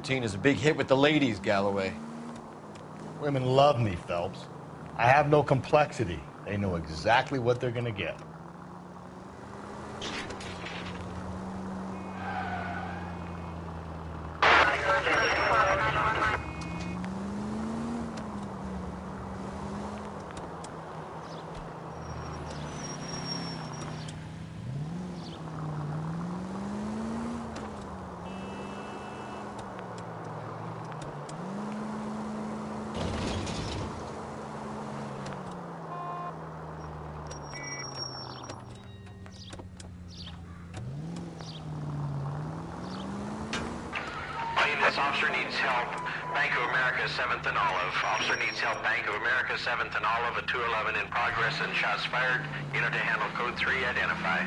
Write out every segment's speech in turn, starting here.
routine is a big hit with the ladies, Galloway. Women love me, Phelps. I have no complexity. They know exactly what they're gonna get. This officer needs help. Bank of America, 7th and Olive. Officer needs help. Bank of America, 7th and Olive, a 211 in progress and shots fired. Unit to handle code 3, identify.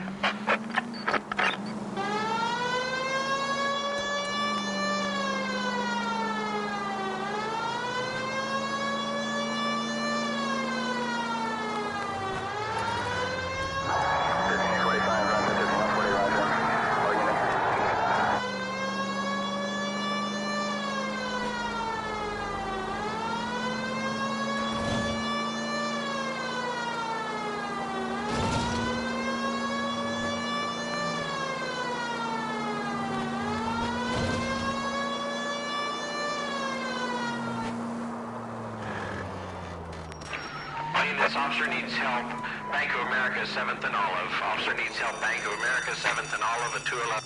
This officer needs help. Bank of America, 7th and Olive. Officer needs help. Bank of America, 7th and Olive, a 211.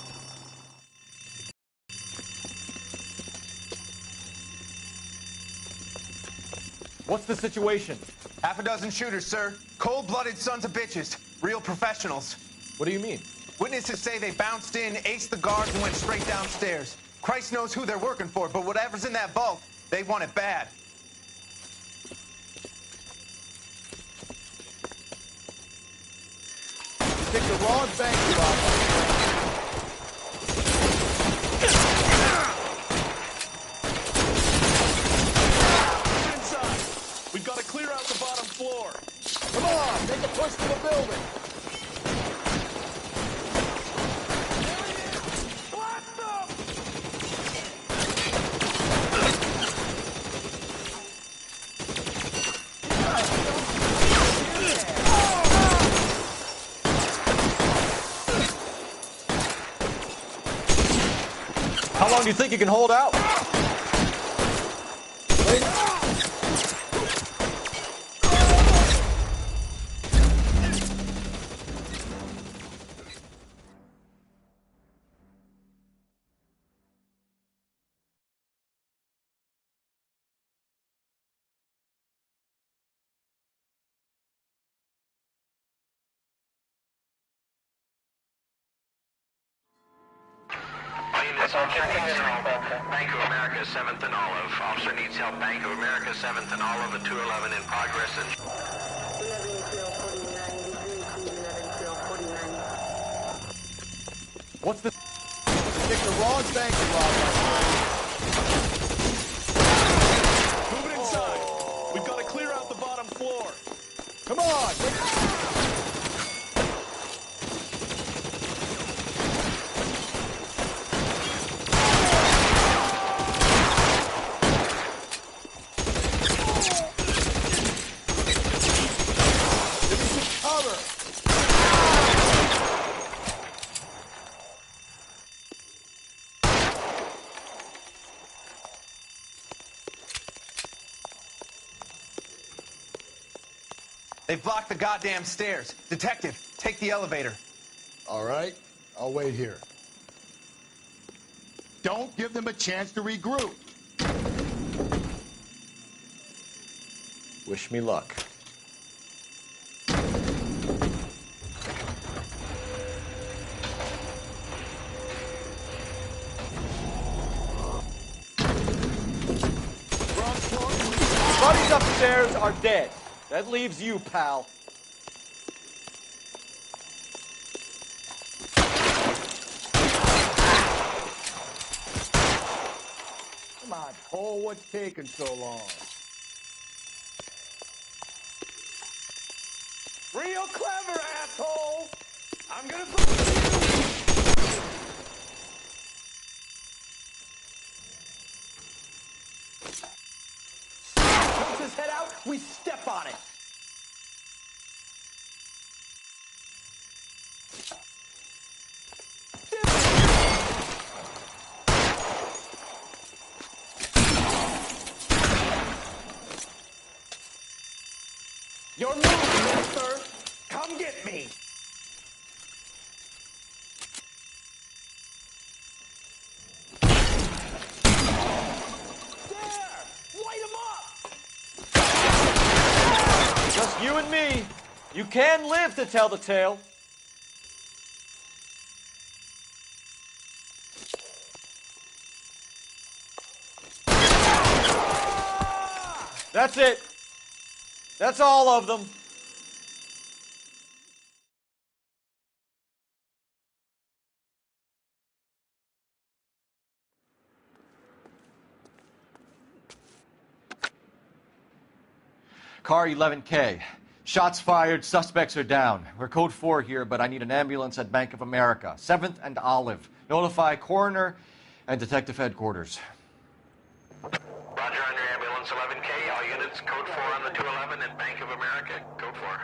What's the situation? Half a dozen shooters, sir. Cold-blooded sons of bitches. Real professionals. What do you mean? Witnesses say they bounced in, aced the guards, and went straight downstairs. Christ knows who they're working for, but whatever's in that vault, they want it bad. Pick the wrong bank, Bob. Inside. We've got to clear out the bottom floor. Come on, make a push to the building. Blast them! How long do you think you can hold out? This officer needs help. Bank of America, 7th and Olive. Officer needs help. Bank of America, 7th and Olive, a 211 in progress and... What's the... Pick the wrong bank, Bob. Move it inside. We've got to clear out the bottom floor. Come on, They've blocked the goddamn stairs. Detective, take the elevator. All right, I'll wait here. Don't give them a chance to regroup. Wish me luck. Buddies upstairs are dead. That leaves you, pal. Come on, Cole, what's taking so long? Real clever, asshole! I'm gonna put you... on it. Your move, mister! Come get me! There! Light him up! Just you and me. You can live to tell the tale. That's it. That's all of them. Car 11K. Shots fired, suspects are down. We're code 4 here, but I need an ambulance at Bank of America. 7th and Olive. Notify coroner and detective headquarters. Roger on your ambulance 11K. All units, code 4 on the 211 in Bank of America. Code 4.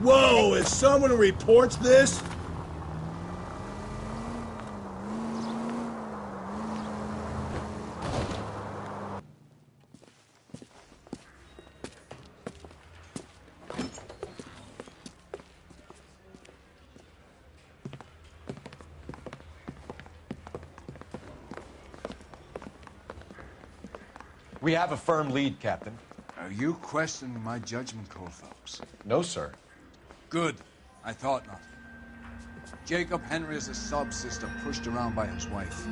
Whoa, if someone reports this... We have a firm lead, Captain. Are you questioning my judgment call, Phelps? No, sir. Good. I thought not. Jacob Henry is a sub-sister pushed around by his wife.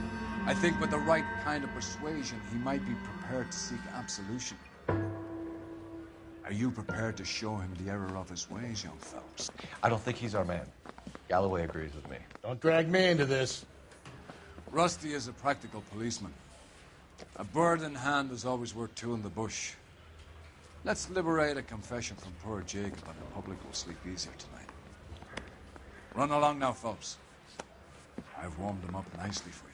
I think with the right kind of persuasion, he might be prepared to seek absolution. Are you prepared to show him the error of his ways, young Phelps? I don't think he's our man. Galloway agrees with me. Don't drag me into this. Rusty is a practical policeman. A bird in hand is always worth two in the bush. Let's liberate a confession from poor Jacob, and the public will sleep easier tonight. Run along now, Phelps. I've warmed them up nicely for you.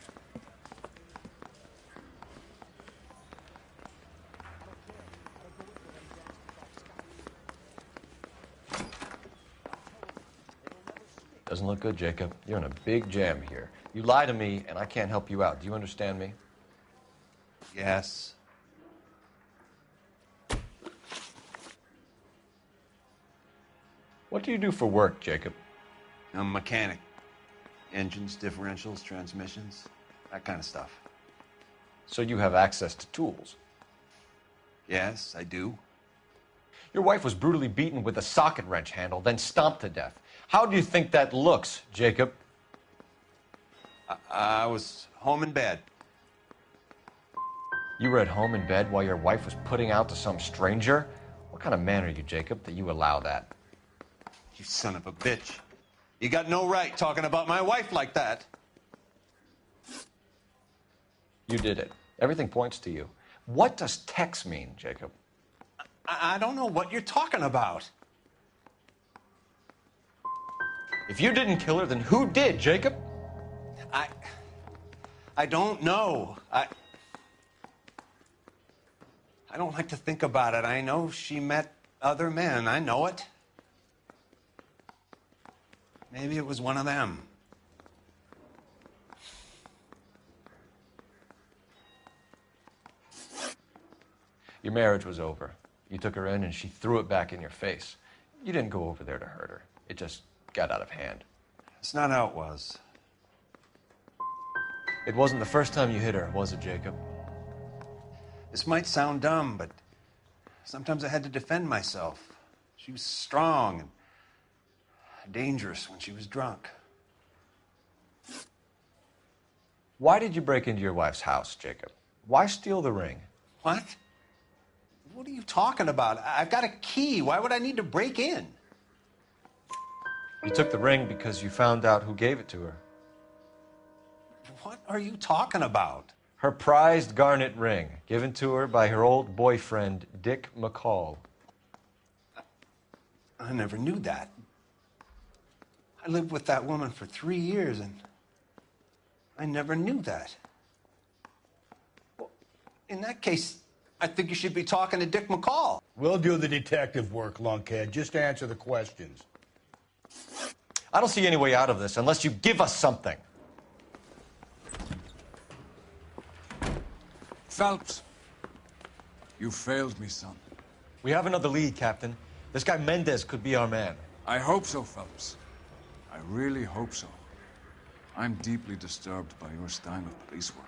Doesn't look good, Jacob. You're in a big jam here. You lie to me, and I can't help you out. Do you understand me? Yes. What do you do for work, Jacob? I'm a mechanic. Engines, differentials, transmissions, that kind of stuff. So you have access to tools. Yes, I do. Your wife was brutally beaten with a socket wrench handle, then stomped to death. How do you think that looks, Jacob? I was home in bed. You were at home in bed while your wife was putting out to some stranger? What kind of man are you, Jacob, that you allow that? You son of a bitch. You got no right talking about my wife like that. You did it. Everything points to you. What does Tex mean, Jacob? I don't know what you're talking about. If you didn't kill her, then who did, Jacob? I don't know. I don't like to think about it. I know she met other men. I know it. Maybe it was one of them. Your marriage was over. You took her in and she threw it back in your face. You didn't go over there to hurt her. It just got out of hand. It's not how it was. It wasn't the first time you hit her, was it, Jacob? This might sound dumb, but sometimes I had to defend myself. She was strong and dangerous when she was drunk. Why did you break into your wife's house, Jacob? Why steal the ring? What? What are you talking about? I've got a key. Why would I need to break in? You took the ring because you found out who gave it to her. What are you talking about? Her prized garnet ring, given to her by her old boyfriend, Dick McCall. I never knew that. I lived with that woman for 3 years, and I never knew that. Well, in that case, I think you should be talking to Dick McCall. We'll do the detective work, lunkhead. Just answer the questions. I don't see any way out of this unless you give us something. Phelps, you failed me, son. We have another lead, Captain. This guy Mendez could be our man. I hope so, Phelps. I really hope so. I'm deeply disturbed by your style of police work.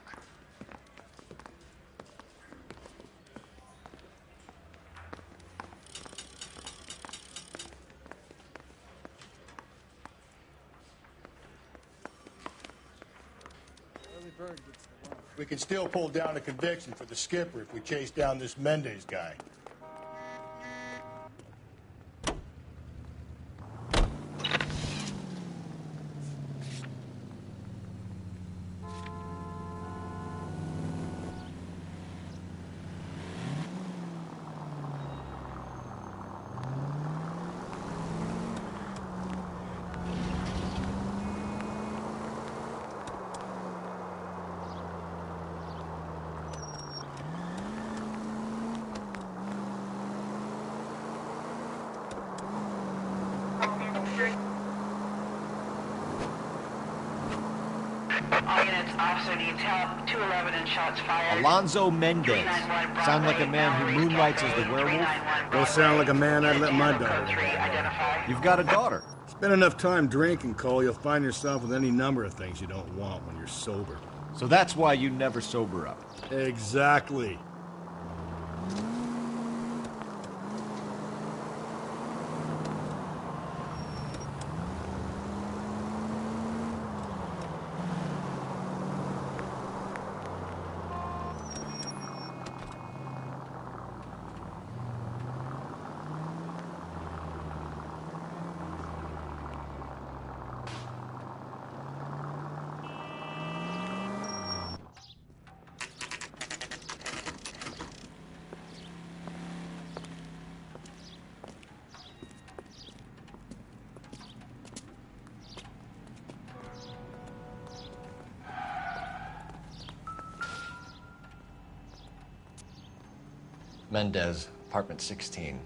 We can still pull down a conviction for the skipper if we chase down this Mendez guy. All units, officer needs help. 211 and shots fired. Alonzo Mendez. Sound like a man who moonlights as the werewolf? Don't sound like a man I'd let my daughter identify. You've got a daughter. Spend enough time drinking, Cole, you'll find yourself with any number of things you don't want when you're sober. So that's why you never sober up. Exactly. Mendez, apartment 16.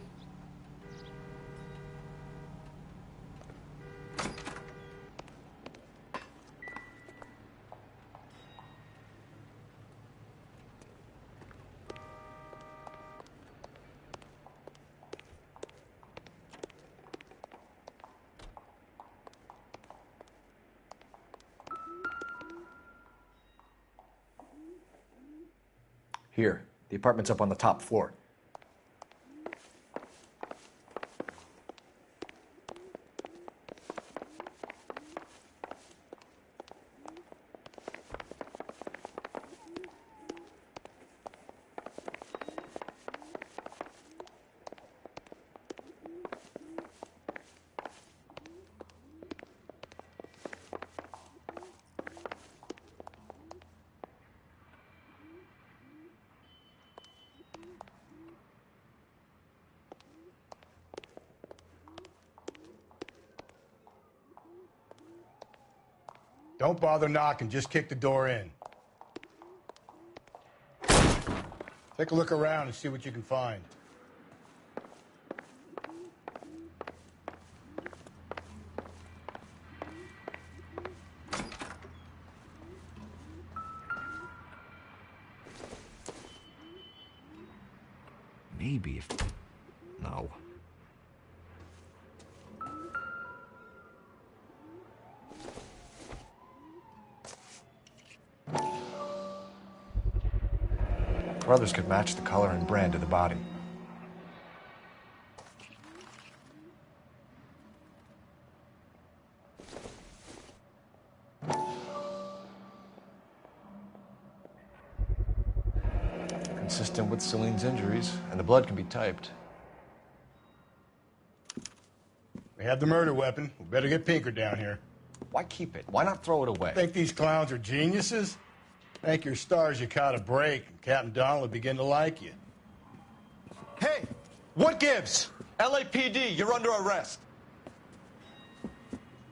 Here, the apartment's up on the top floor. Don't bother knocking, just kick the door in. Take a look around and see what you can find. Maybe if... No. Brothers could match the color and brand of the body. Consistent with Celine's injuries, and the blood can be typed. We have the murder weapon. We better get Pinker down here. Why keep it? Why not throw it away? Think these clowns are geniuses? Thank your stars you caught a break, and Captain Donald will begin to like you. Hey, what gives? LAPD, you're under arrest.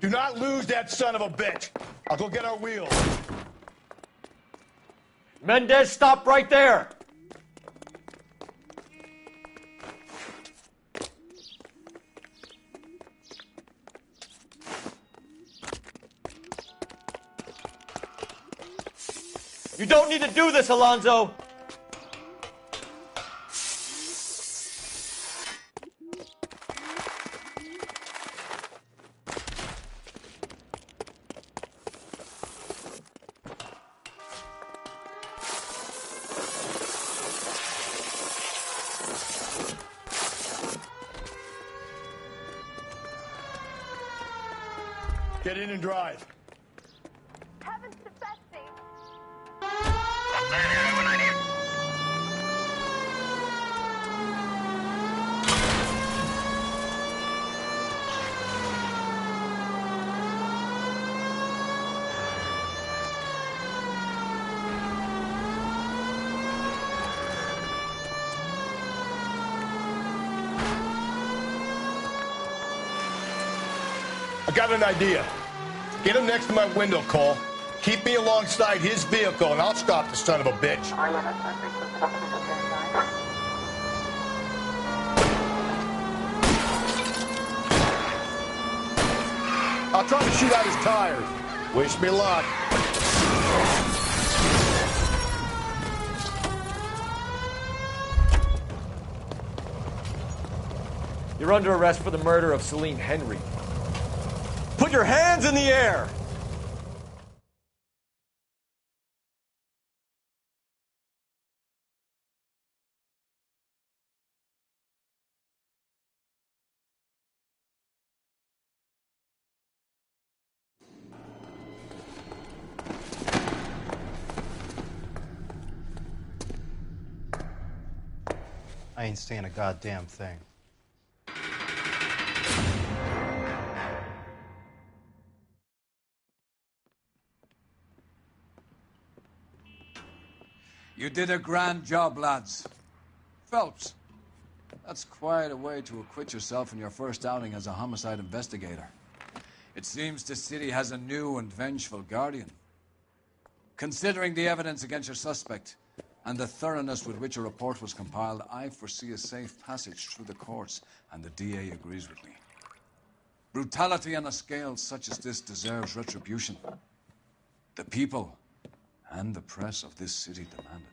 Do not lose that son of a bitch. I'll go get our wheels. Mendez, stop right there! You don't need to do this, Alonzo! Get in and drive. Heavens to Betsy! I got an idea. Get him next to my window, Cole. Keep me alongside his vehicle, and I'll stop the son of a bitch. I'll try to shoot out his tires. Wish me luck. You're under arrest for the murder of Celine Henry. Put your hands in the air! I ain't saying a goddamn thing. You did a grand job, lads. Phelps, that's quite a way to acquit yourself in your first outing as a homicide investigator. It seems the city has a new and vengeful guardian. Considering the evidence against your suspect and the thoroughness with which a report was compiled, I foresee a safe passage through the courts, and the DA agrees with me. Brutality on a scale such as this deserves retribution. The people and the press of this city demand it.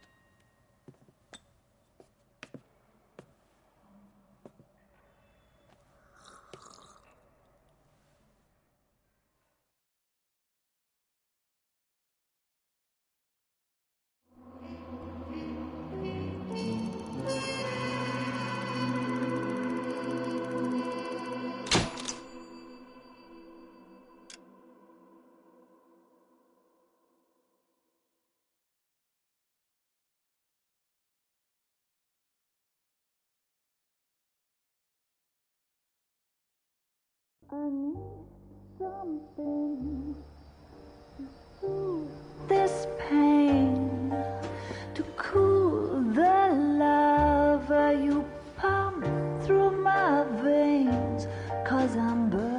I need something to soothe this pain, to cool the lava you pump through my veins, 'cause I'm burning.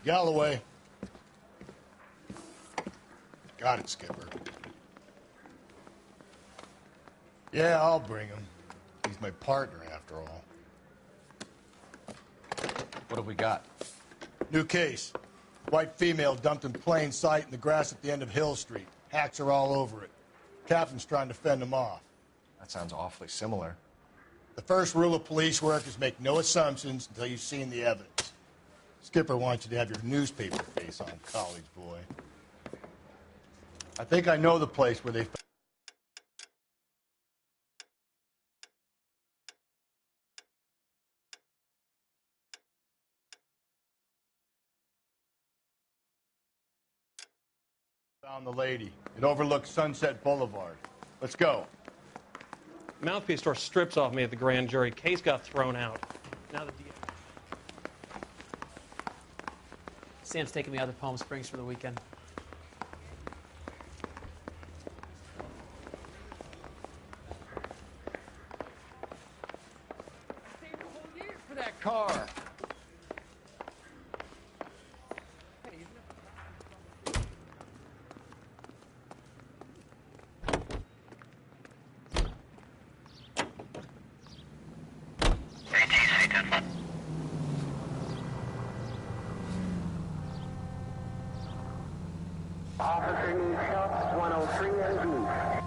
Galloway. Got it, Skipper. Yeah, I'll bring him. He's my partner, after all. What have we got? New case. White female dumped in plain sight in the grass at the end of Hill Street. Hacks are all over it. Captain's trying to fend them off. That sounds awfully similar. The first rule of police work is make no assumptions until you've seen the evidence. Skipper wants you to have your newspaper face on, college boy. I think I know the place where they found the lady. It overlooks Sunset Boulevard. Let's go. Mouthpiece tore strips off me at the grand jury. Case got thrown out. Now the DA. Sam's taking me out to Palm Springs for the weekend. Saved the whole year for that car. Officer needs help, 103 and B.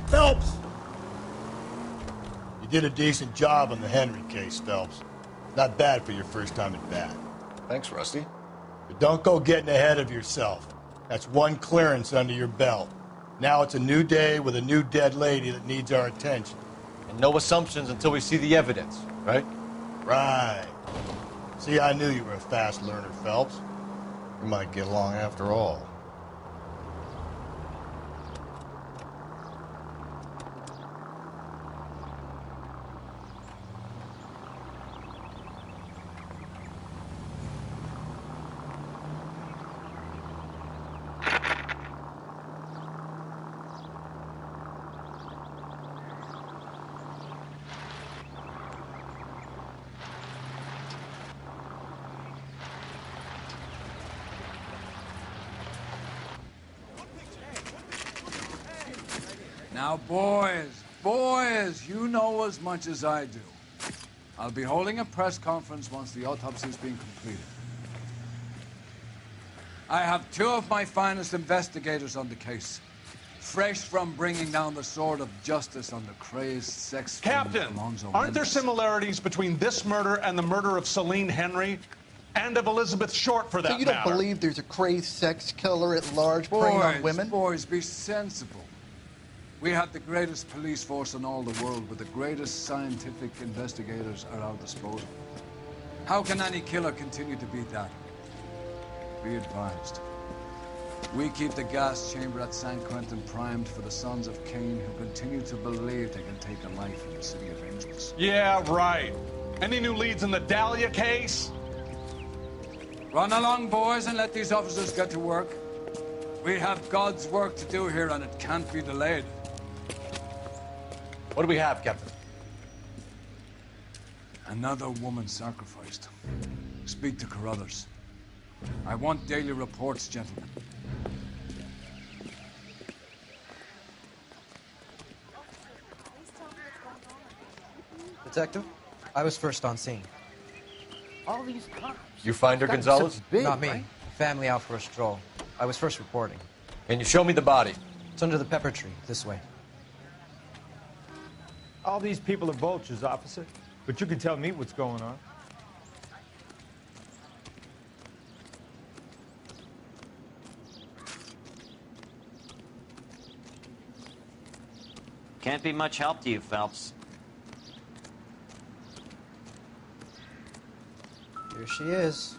Phelps! You did a decent job on the Henry case, Phelps. Not bad for your first time at bat. Thanks, Rusty. But don't go getting ahead of yourself. That's one clearance under your belt. Now it's a new day with a new dead lady that needs our attention. And no assumptions until we see the evidence, right? Right. See, I knew you were a fast learner, Phelps. We might get along after all. Now, boys, you know as much as I do. I'll be holding a press conference once the autopsy's been completed. I have two of my finest investigators on the case, fresh from bringing down the sword of justice on the crazed sex Captain, Alonzo aren't there Mendez. similarities between this murder and the murder of Celine Henry and of Elizabeth Short, for that So you don't matter? believe there's a crazed sex killer at large preying on women? Boys, be sensible. We have the greatest police force in all the world, with the greatest scientific investigators at our disposal. How can any killer continue to beat that? Be advised. We keep the gas chamber at San Quentin primed for the sons of Cain who continue to believe they can take a life in the City of Angels. Yeah, right. Any new leads in the Dahlia case? Run along, boys, and let these officers get to work. We have God's work to do here, and it can't be delayed. What do we have, Captain? Another woman sacrificed. Speak to Carruthers. I want daily reports, gentlemen. Detective, I was first on scene. All these cops. You find her, Gonzalez? Not me. Family out for a stroll. I was first reporting. Can you show me the body? It's under the pepper tree, this way. All these people are vultures, officer. But you can tell me what's going on. Can't be much help to you, Phelps. Here she is.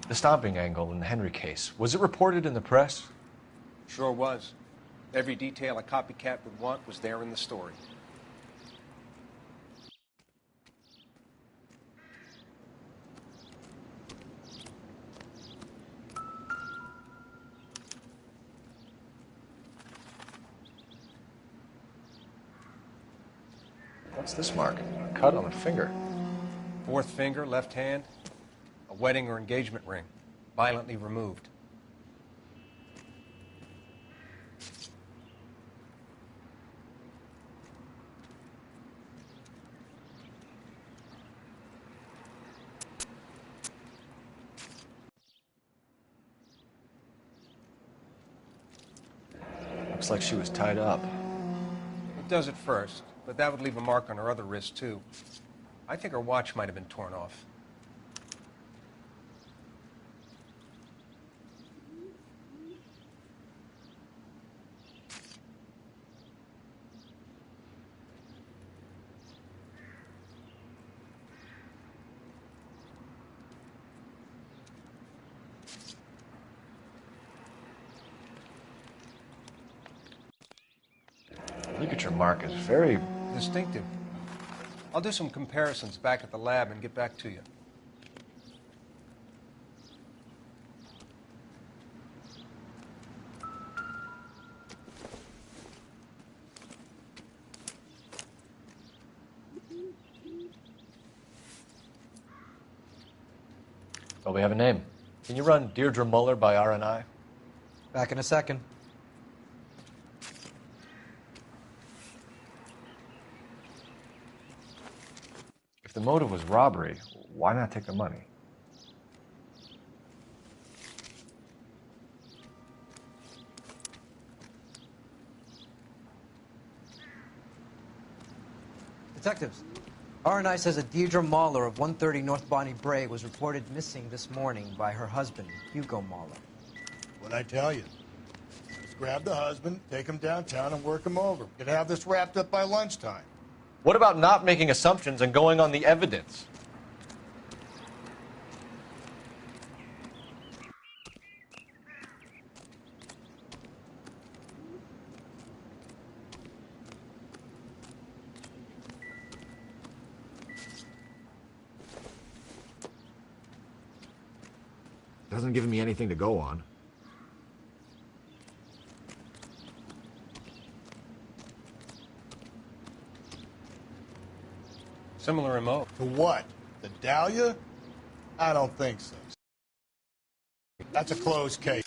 The stomping angle in the Henry case, was it reported in the press? Sure was. Every detail a copycat would want was there in the story. What's this mark? A cut on a finger. Fourth finger, left hand, a wedding or engagement ring, violently removed. Looks like she was tied up. It does at first, but that would leave a mark on her other wrist, too. I think her watch might have been torn off. Ligature mark is very distinctive. I'll do some comparisons back at the lab and get back to you. Well, we have a name. Can you run Deirdre Muller by RNI? Back in a second. If the motive was robbery, why not take the money? Detectives, RNI says a Deirdre Mahler of 130 North Bonnie Bray was reported missing this morning by her husband, Hugo Mahler. What'd I tell you? Just grab the husband, take him downtown, and work him over. We could have this wrapped up by lunchtime. What about not making assumptions and going on the evidence? Doesn't give me anything to go on. Similar MO. To what? The Dahlia? I don't think so. That's a closed case.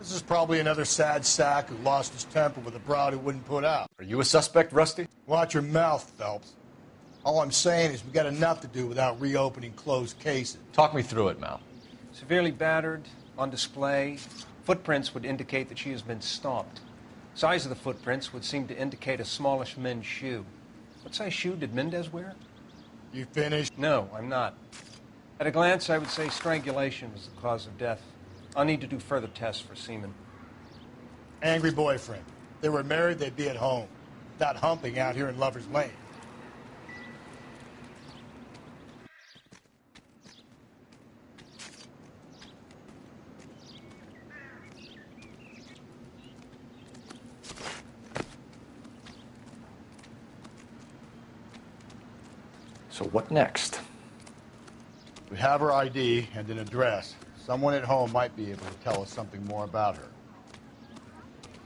This is probably another sad sack who lost his temper with a broad who wouldn't put out. Are you a suspect, Rusty? Watch your mouth, Phelps. All I'm saying is we got enough to do without reopening closed cases. Talk me through it, Mal. Severely battered, on display. Footprints would indicate that she has been stomped. Size of the footprints would seem to indicate a smallish men's shoe. What size shoe did Mendez wear? You finished? No, I'm not. At a glance, I would say strangulation was the cause of death. I'll need to do further tests for semen. Angry boyfriend. If they were married, they'd be at home. Not humping out here in Lover's Lane. So what next? We have her ID and an address. Someone at home might be able to tell us something more about her.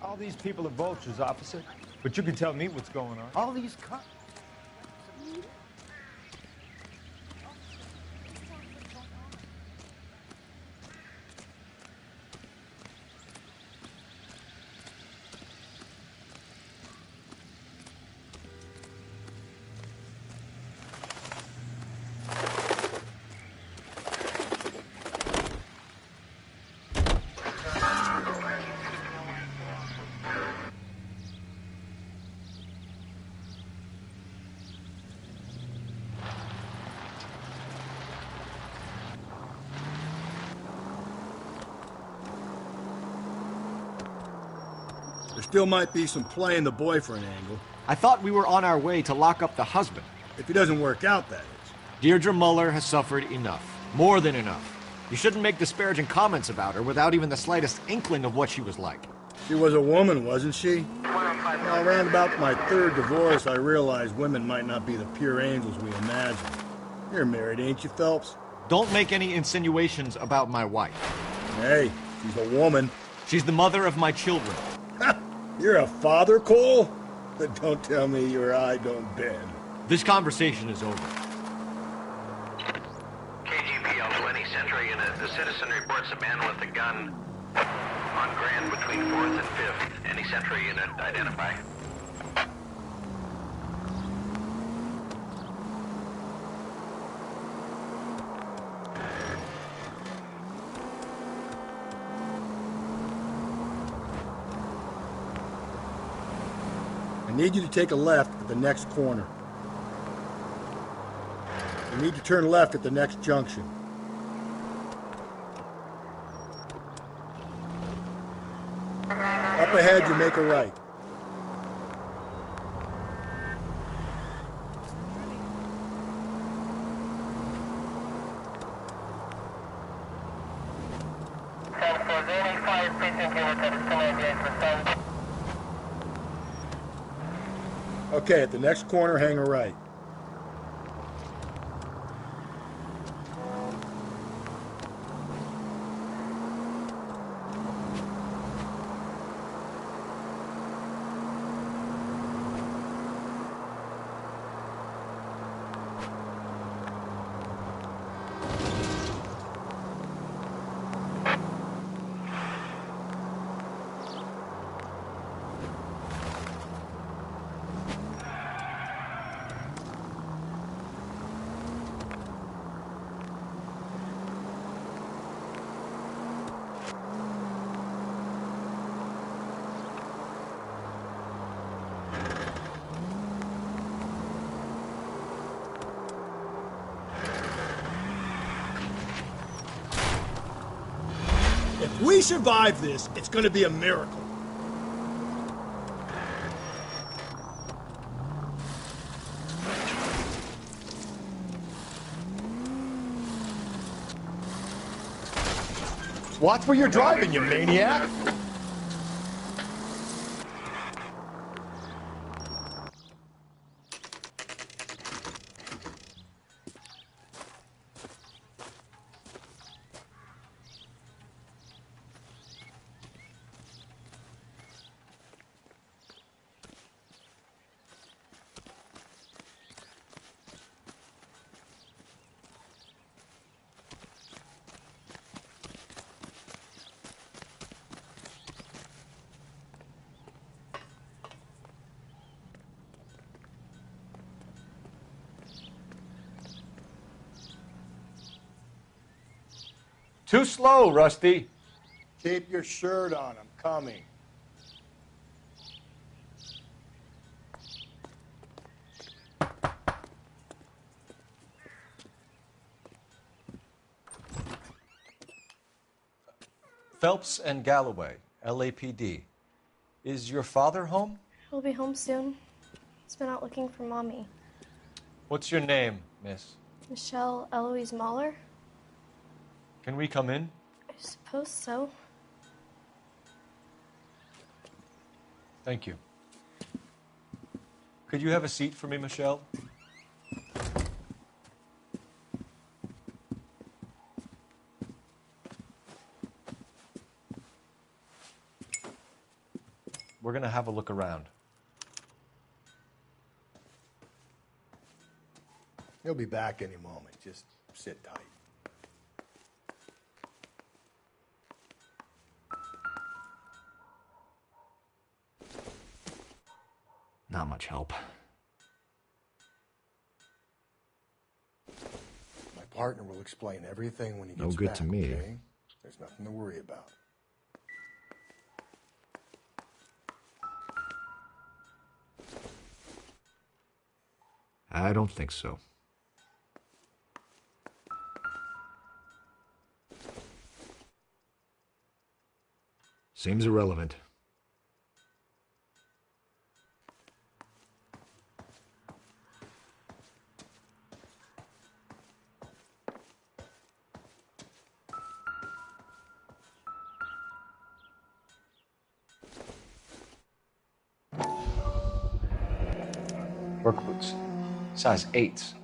All these people are vultures, officer. But you can tell me what's going on. All these cops. There still might be some play in the boyfriend angle. I thought we were on our way to lock up the husband. If he doesn't work out, that is. Deirdre Muller has suffered enough. More than enough. You shouldn't make disparaging comments about her without even the slightest inkling of what she was like. She was a woman, wasn't she? Now, around about my third divorce, I realized women might not be the pure angels we imagine. You're married, ain't you, Phelps? Don't make any insinuations about my wife. Hey, she's a woman. She's the mother of my children. You're a father, Cole? Don't tell me your eye don't bend. This conversation is over. KGPL 20 Central Unit. The citizen reports a man with a gun on Grand between 4th and 5th. Any Central Unit identify. I need you to take a left at the next corner. You need to turn left at the next junction. Up ahead, you make a right. Okay, at the next corner, hang a right. If we survive this, it's going to be a miracle. Watch where you're driving, you maniac! Too slow, Rusty. Keep your shirt on. I'm coming. Phelps and Galloway, LAPD. Is your father home? He'll be home soon. He's been out looking for Mommy. What's your name, miss? Michelle Eloise Mahler? Can we come in? I suppose so. Thank you. Could you have a seat for me, Michelle? We're going to have a look around. He'll be back any moment. Just sit tight. Not much help. My partner will explain everything when he No gets good back, to me. okay? There's nothing to worry about. I don't think so. Seems irrelevant. Work boots. Size 8s.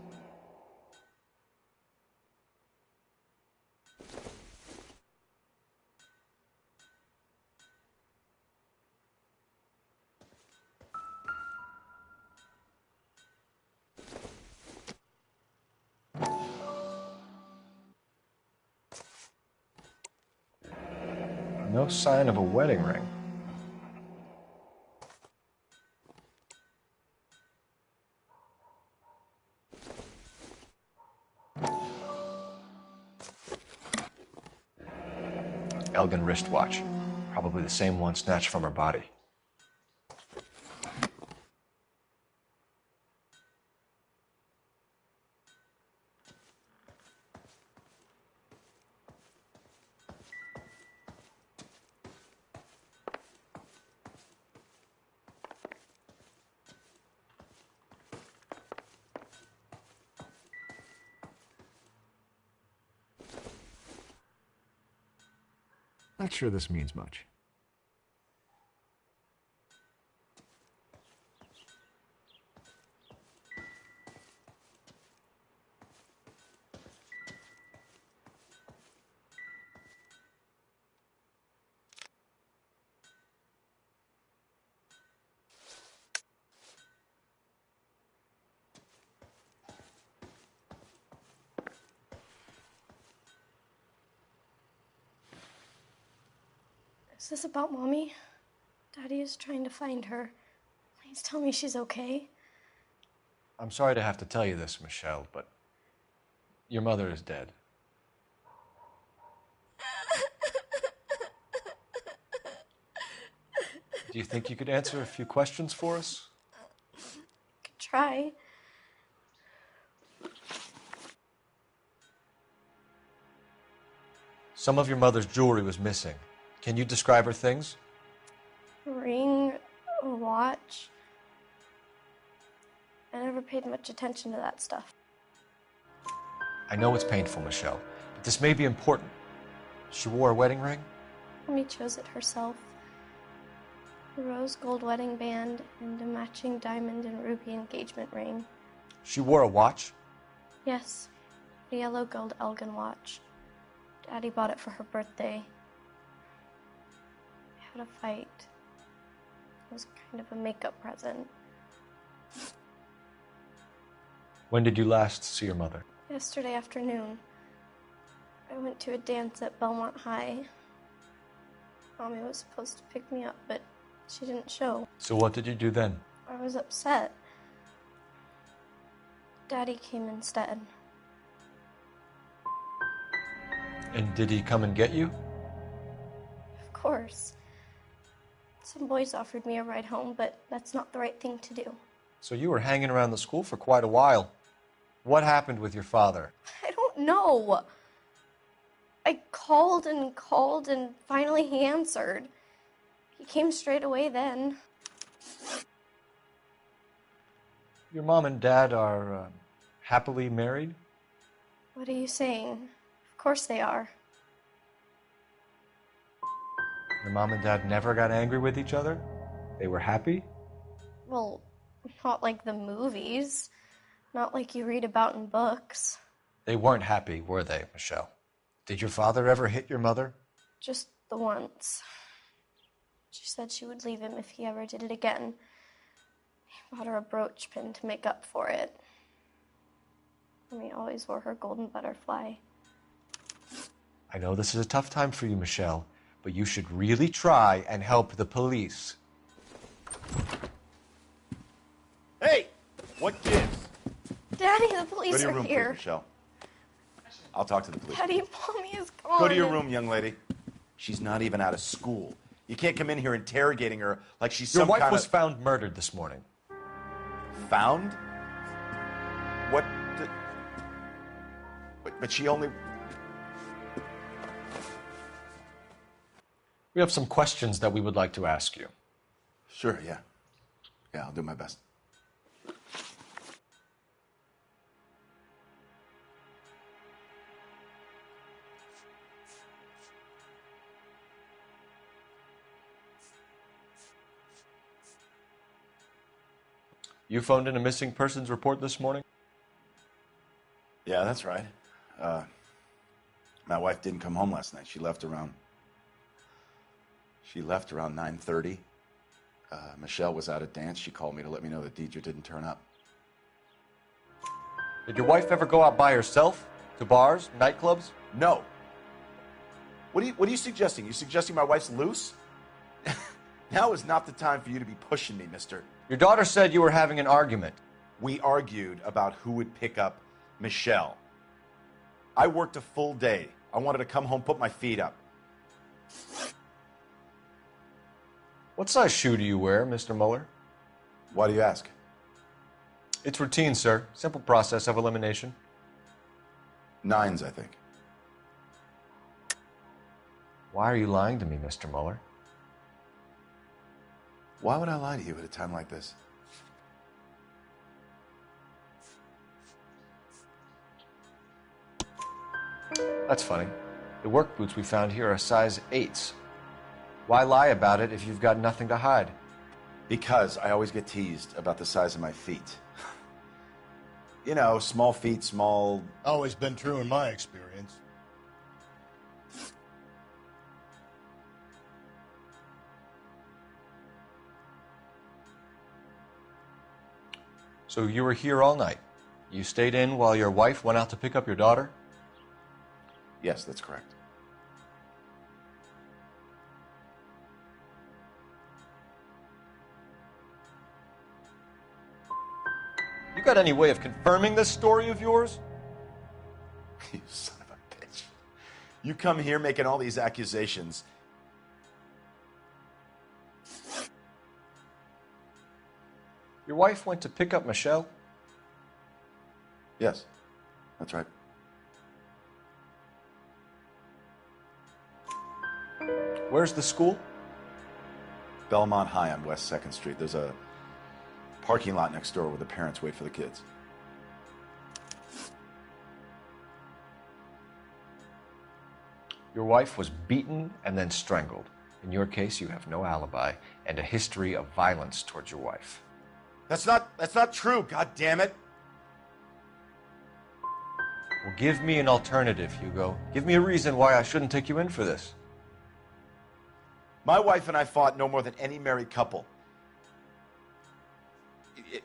No sign of a wedding ring. Elgin wristwatch. Probably the same one snatched from her body. Not sure this means much. Is this about Mommy? Daddy is trying to find her. Please tell me she's okay. I'm sorry to have to tell you this, Michelle, but your mother is dead. Do you think you could answer a few questions for us? Could try. Some of your mother's jewelry was missing. Can you describe her things? A ring, a watch. I never paid much attention to that stuff. I know it's painful, Michelle, but this may be important. She wore a wedding ring? Mommy chose it herself. A rose gold wedding band and a matching diamond and ruby engagement ring. She wore a watch? Yes, a yellow gold Elgin watch. Daddy bought it for her birthday. We had a fight. It was kind of a makeup present. When did you last see your mother? Yesterday afternoon. I went to a dance at Belmont High. Mommy was supposed to pick me up, but she didn't show. So what did you do then? I was upset. Daddy came instead. And did he come and get you? Of course. Some boys offered me a ride home, but that's not the right thing to do. So you were hanging around the school for quite a while. What happened with your father? I don't know. I called and finally he answered. He came straight away then. Your mom and dad are happily married? What are you saying? Of course they are. Your mom and dad never got angry with each other? They were happy? Well, not like the movies. Not like you read about in books. They weren't happy, were they, Michelle? Did your father ever hit your mother? Just the once. She said she would leave him if he ever did it again. He bought her a brooch pin to make up for it. Mommy always wore her golden butterfly. I know this is a tough time for you, Michelle, but you should really try and help the police. Hey! What gives? Daddy, the police Go to your are room, here. please, Michelle. I'll talk to the police. Daddy, Mommy is gone. Go to your room, young lady. She's not even out of school. You can't come in here interrogating her like she's Your some wife kind was of... found murdered this morning. Found? What? But she only... We have some questions that we would like to ask you. Sure, yeah. Yeah, I'll do my best. You phoned in a missing persons report this morning? Yeah, that's right. My wife didn't come home last night. She left around 9:30. Michelle was out at dance. She called me to let me know that Deidre didn't turn up. Did your wife ever go out by herself to bars, nightclubs? No. What are you suggesting? You suggesting my wife's loose? Now is not the time for you to be pushing me, mister. Your daughter said you were having an argument. We argued about who would pick up Michelle. I worked a full day. I wanted to come home, put my feet up. What size shoe do you wear, Mr. Mueller? Why do you ask? It's routine, sir. Simple process of elimination. 9s, I think. Why are you lying to me, Mr. Mueller? Why would I lie to you at a time like this? That's funny. The work boots we found here are size 8s. Why lie about it if you've got nothing to hide? Because I always get teased about the size of my feet. You know, small feet, small... Always been true in my experience. So you were here all night. You stayed in while your wife went out to pick up your daughter? Yes, that's correct. You got any way of confirming this story of yours? You son of a bitch. You come here making all these accusations. Your wife went to pick up Michelle? Yes, that's right. Where's the school? Belmont High on West 2nd Street. There's a parking lot next door where the parents wait for the kids. Your wife was beaten and then strangled. In your case, you have no alibi and a history of violence towards your wife. That's not true, god damn it. Well, give me an alternative, Hugo. Give me a reason why I shouldn't take you in for this. My wife and I fought no more than any married couple.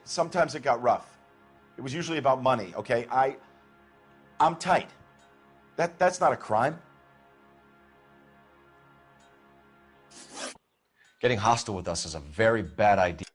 Sometimes it got rough. It was usually about money, okay? I'm tight. That's not a crime. Getting hostile with us is a very bad idea.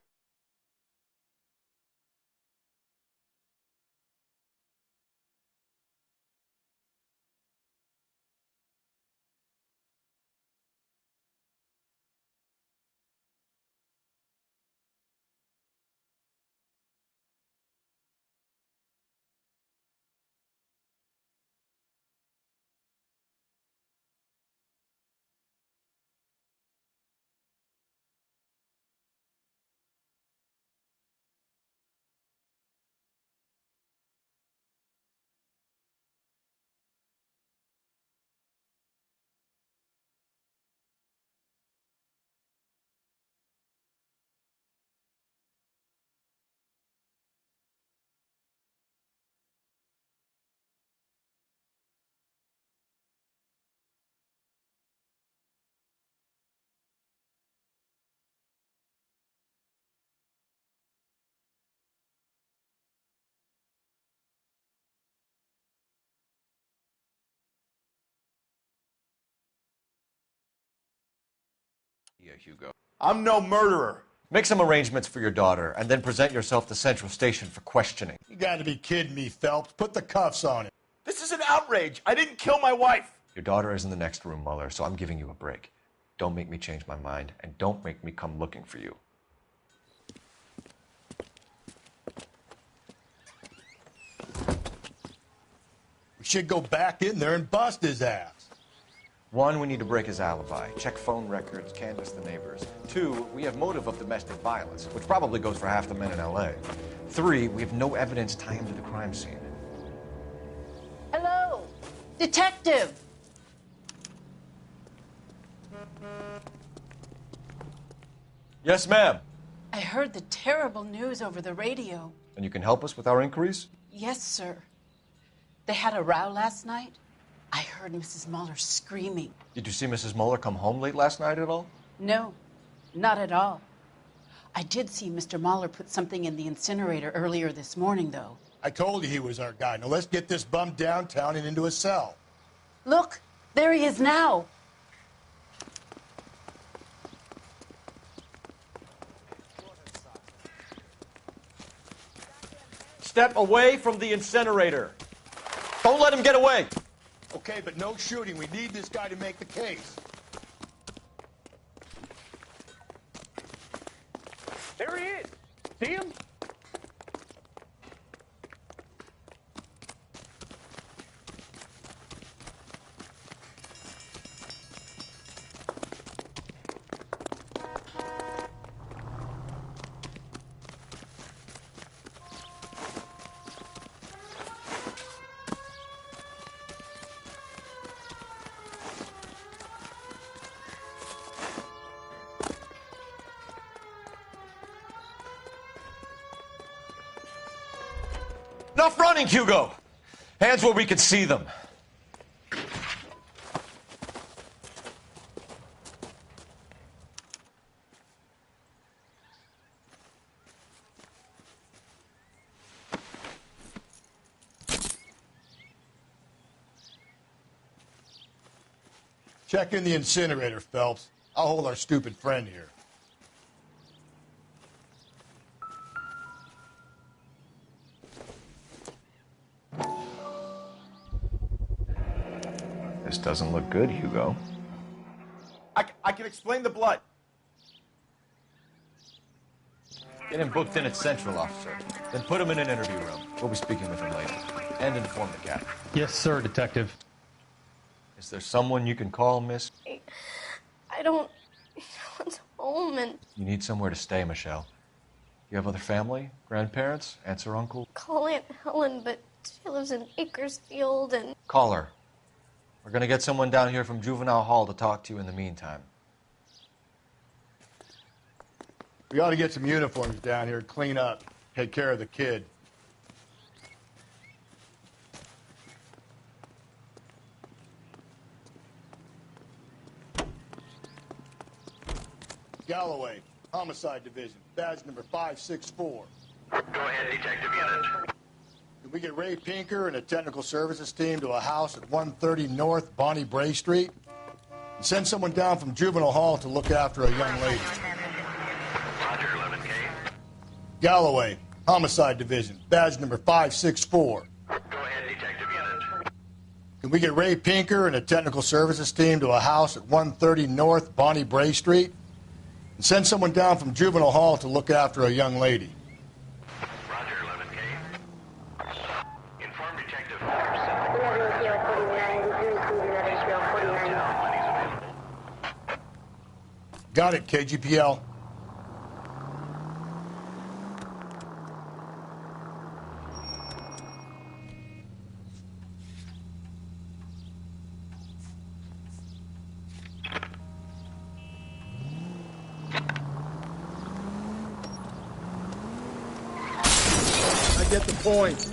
Yeah, Hugo. I'm no murderer. Make some arrangements for your daughter, and then present yourself to Central Station for questioning. You gotta be kidding me, Phelps. Put the cuffs on him. This is an outrage. I didn't kill my wife. Your daughter is in the next room, Mueller, so I'm giving you a break. Don't make me change my mind, and don't make me come looking for you. We should go back in there and bust his ass. 1, we need to break his alibi. Check phone records, canvass the neighbors. 2, we have motive of domestic violence, which probably goes for half the men in L.A. 3, we have no evidence tying him to the crime scene. Hello, detective. Yes, ma'am. I heard the terrible news over the radio. And you can help us with our inquiries? Yes, sir. They had a row last night. I heard Mrs. Mueller screaming. Did you see Mrs. Mueller come home late last night at all? No, not at all. I did see Mr. Mueller put something in the incinerator earlier this morning, though. I told you he was our guy. Now let's get this bum downtown and into a cell. Look, there he is now. Step away from the incinerator. Don't let him get away. Okay, but no shooting. We need this guy to make the case. There he is. See him? Enough running, Hugo! Hands where we can see them. Check in the incinerator, Phelps. I'll hold our stupid friend here. This doesn't look good, Hugo. I can explain the blood. Get him booked in at Central, officer. Then put him in an interview room. We'll be speaking with him later. And inform the captain. Yes, sir, Detective. Is there someone you can call, miss? I don't... No one's home and... You need somewhere to stay, Michelle. You have other family? Grandparents? Aunts or uncle? Call Aunt Helen, but she lives in Bakersfield and... Call her. We're gonna get someone down here from Juvenile Hall to talk to you in the meantime. We ought to get some uniforms down here, clean up, take care of the kid. Galloway, Homicide Division, badge number 564. Go ahead, Detective Unit. Can we get Ray Pinker and a technical services team to a house at 130 North Bonnie Bray Street? And send someone down from Juvenile Hall to look after a young lady. Roger, 11K. Galloway, Homicide Division, badge number 564. Go ahead, Detective Unit. Can we get Ray Pinker and a technical services team to a house at 130 North Bonnie Bray Street? And send someone down from Juvenile Hall to look after a young lady. Roger, 11K. Inform Detective Got it, KGPL. I get the point.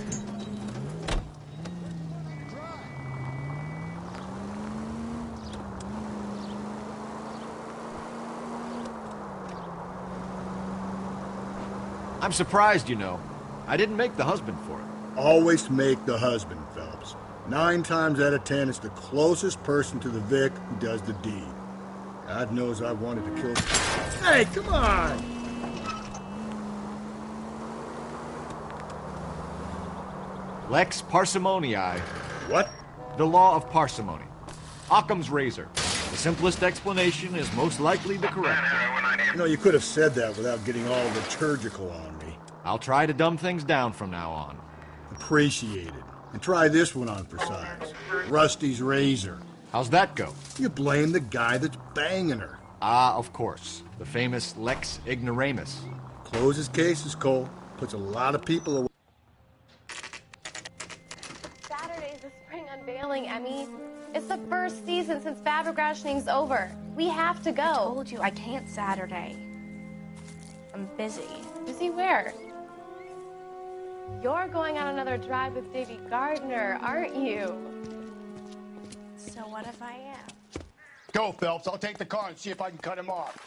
I'm surprised, you know. I didn't make the husband for it. Always make the husband, Phelps. 9 times out of 10, it's the closest person to the Vic who does the deed. God knows I wanted to kill... Hey, come on! Lex parsimonii. What? The law of parsimony. Occam's razor. The simplest explanation is most likely the correct one. You know, you could have said that without getting all liturgical on me. I'll try to dumb things down from now on. Appreciate it. And try this one on for size. Rusty's razor. How's that go? You blame the guy that's banging her. Ah, of course. The famous Lex ignoramus. Closes cases, Cole. Puts a lot of people away. Saturday's the spring unveiling, Emmy. It's the first season since fabric rationing's over. We have to go. I told you I can't Saturday. I'm busy. Busy where? You're going on another drive with Davy Gardner, aren't you? So what if I am? Go, Phelps. I'll take the car and see if I can cut him off.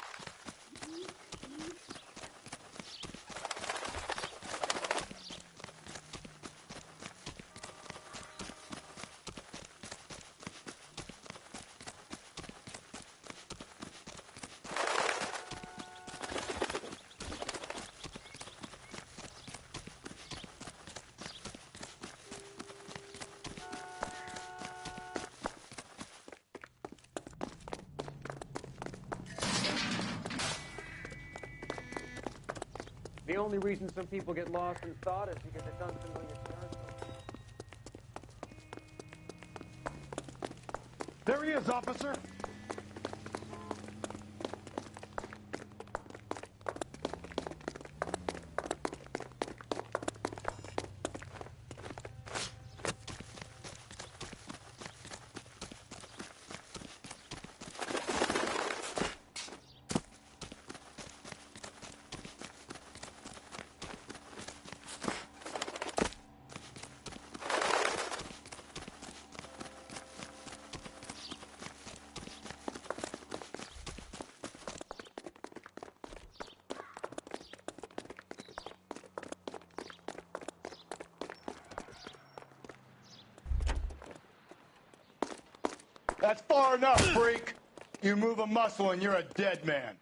The only reason some people get lost in thought is because it's unfamiliar territory. There he is, officer. That's far enough, freak. You move a muscle and you're a dead man.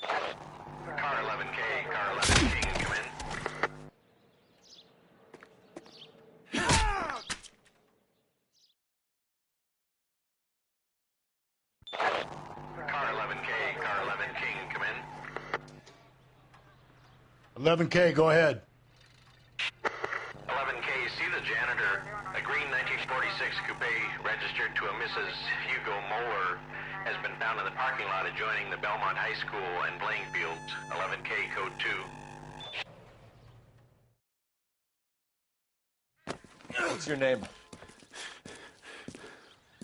Car 11K, car 11 King, come in. Car 11K, car 11 King, come in. 11K, go ahead. 11K, see the janitor. A green 1946 coupe registered to a Mrs. Hugo Moeller has been found in the parking lot adjoining the Belmont High School and playing fields. 11K, code 2. What's your name?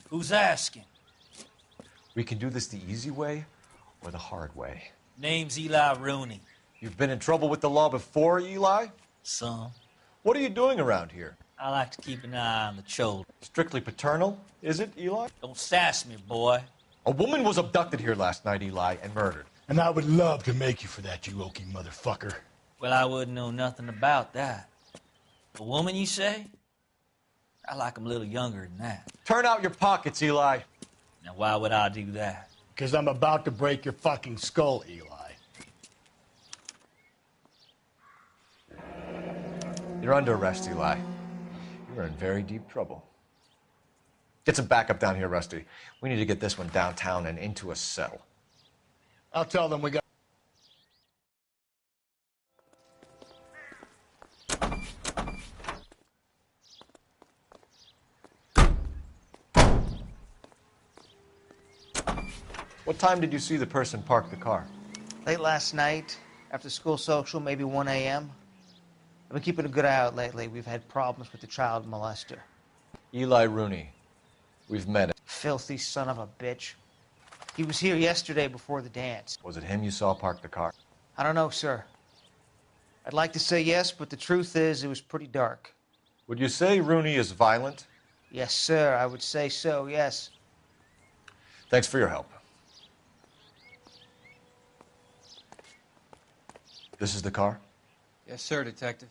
Who's asking? We can do this the easy way or the hard way. Name's Eli Rooney. You've been in trouble with the law before, Eli? Some. What are you doing around here? I like to keep an eye on the children. Strictly paternal, is it, Eli? Don't sass me, boy. A woman was abducted here last night, Eli, and murdered. And I would love to make you for that, you oaky motherfucker. Well, I wouldn't know nothing about that. A woman, you say? I like 'em a little younger than that. Turn out your pockets, Eli. Now, why would I do that? Because I'm about to break your fucking skull, Eli. You're under arrest, Eli. You're in very deep trouble. Get some backup down here, Rusty. We need to get this one downtown and into a cell. I'll tell them we got... What time did you see the person park the car? Late last night, after school social, maybe 1 a.m. I've been keeping a good eye out lately. We've had problems with the child molester. Eli Rooney. We've met him. Filthy son of a bitch. He was here yesterday before the dance. Was it him you saw park the car? I don't know, sir. I'd like to say yes, but the truth is it was pretty dark. Would you say Rooney is violent? Yes, sir. I would say so, yes. Thanks for your help. This is the car? Yes, sir, Detective.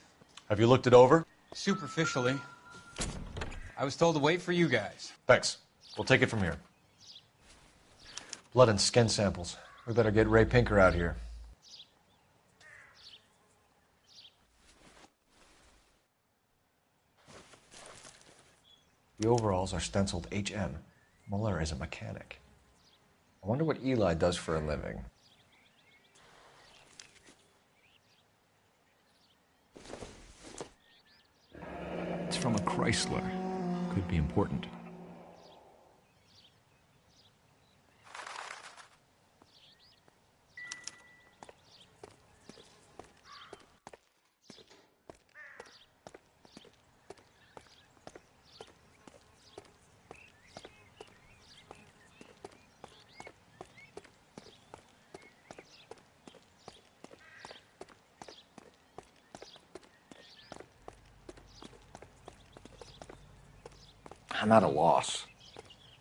Have you looked it over? Superficially. I was told to wait for you guys. Thanks. We'll take it from here. Blood and skin samples. We better get Ray Pinker out here. The overalls are stenciled HM. Muller is a mechanic. I wonder what Eli does for a living. It's from a Chrysler. Could be important. I'm at a loss.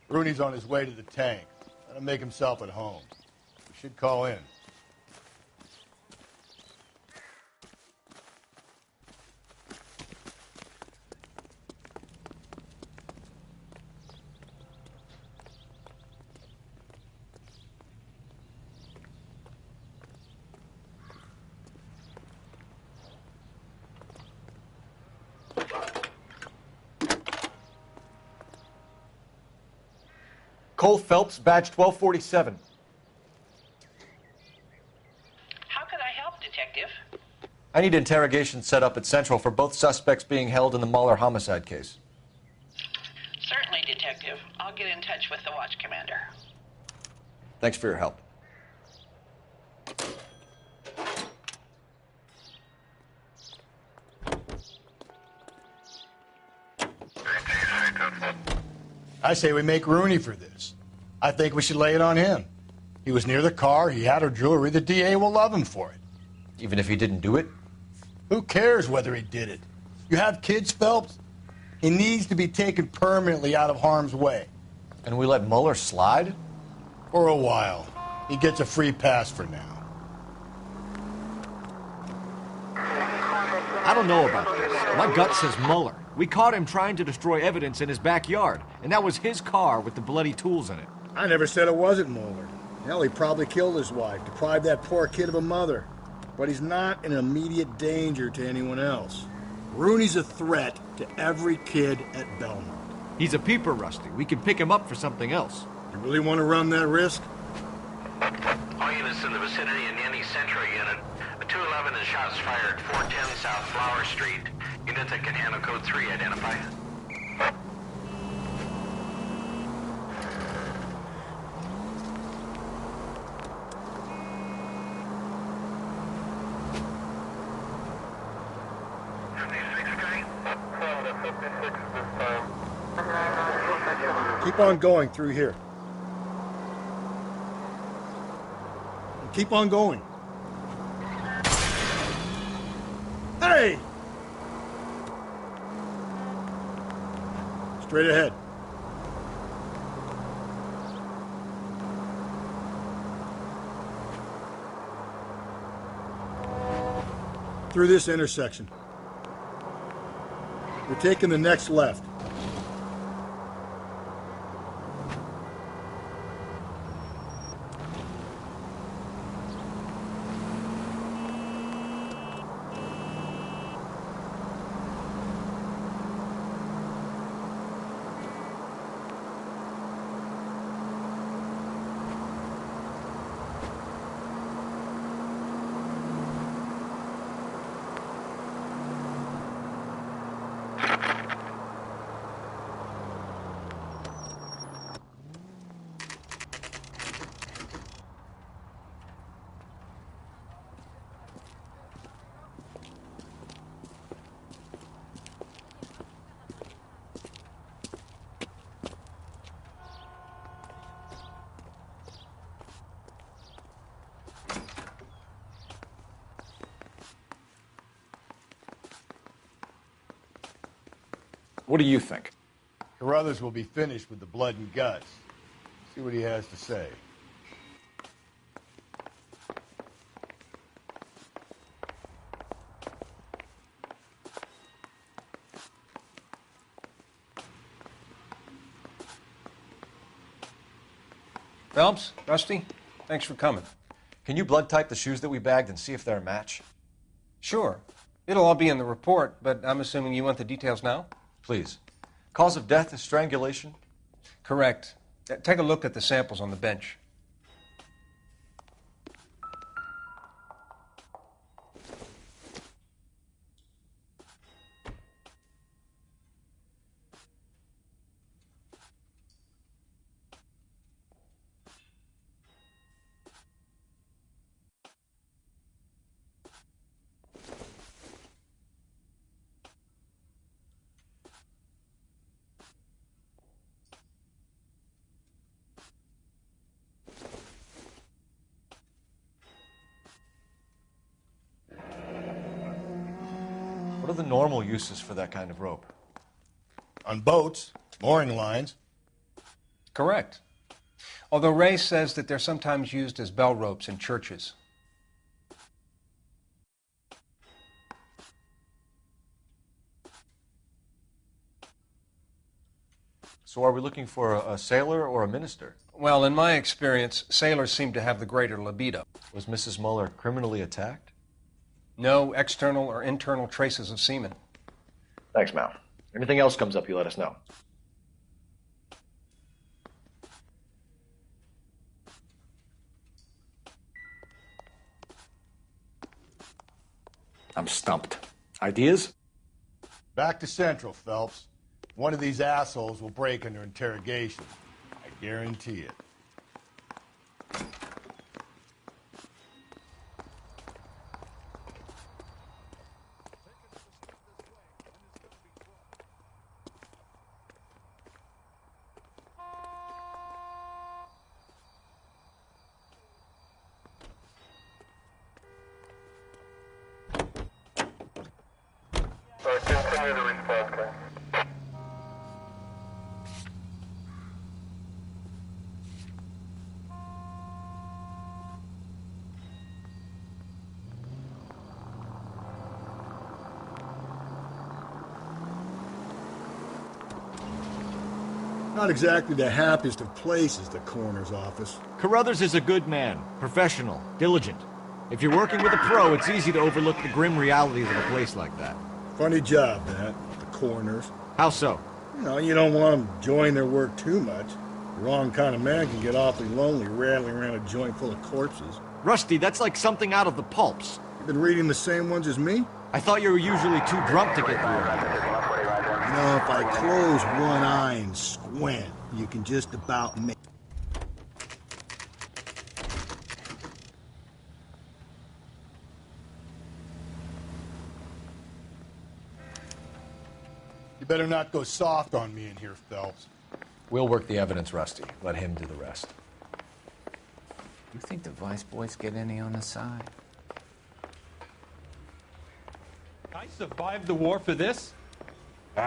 Rooney's on his way to the tank. Let him make himself at home. We should call in. Cole Phelps, badge 1247. How can I help, Detective? I need interrogation set up at Central for both suspects being held in the Mahler homicide case. Certainly, Detective. I'll get in touch with the watch commander. Thanks for your help. I say we make Rooney for this. I think we should lay it on him. He was near the car, he had her jewelry, the DA will love him for it. Even if he didn't do it? Who cares whether he did it? You have kids, Phelps? He needs to be taken permanently out of harm's way. And we let Muller slide? For a while. He gets a free pass for now. I don't know about this. My gut says Muller. We caught him trying to destroy evidence in his backyard, and that was his car with the bloody tools in it. I never said it wasn't Muller. Hell, he probably killed his wife, deprived that poor kid of a mother. But he's not an immediate danger to anyone else. Rooney's a threat to every kid at Belmont. He's a peeper, Rusty. We can pick him up for something else. You really want to run that risk? All units in the vicinity in any Central unit. A 211 and shots fired, 410 South Flower Street. Unit that can handle code 3, identify. Keep on going through here. Keep on going. Hey! Straight ahead. Through this intersection. We're taking the next left. What do you think? Carruthers will be finished with the blood and guts. See what he has to say. Phelps, Rusty, thanks for coming. Can you blood type the shoes that we bagged and see if they're a match? Sure. It'll all be in the report, but I'm assuming you want the details now? Please. Cause of death is strangulation? Correct. Take a look at the samples on the bench. What are the normal uses for that kind of rope? On boats, mooring lines. Correct. Although Ray says that they're sometimes used as bell ropes in churches. So are we looking for a sailor or a minister? Well, in my experience, sailors seem to have the greater libido. Was Mrs. Muller criminally attacked? No external or internal traces of semen. Thanks, Mal. Anything else comes up, you let us know. I'm stumped. Ideas? Back to Central, Phelps. One of these assholes will break under interrogation. I guarantee it. Continue the response, call. Not exactly the happiest of places, the coroner's office. Carruthers is a good man, professional, diligent. If you're working with a pro, it's easy to overlook the grim realities of a place like that. Funny job, that, the coroner's. How so? You don't want them enjoying their work too much. The wrong kind of man can get awfully lonely rattling around a joint full of corpses. Rusty, that's like something out of the pulps. You been reading the same ones as me? I thought you were usually too drunk to get through it. If I close one eye and squint, you can just about make... You better not go soft on me in here, Phelps. We'll work the evidence, Rusty. Let him do the rest. You think the Vice boys get any on the side? I survived the war for this? I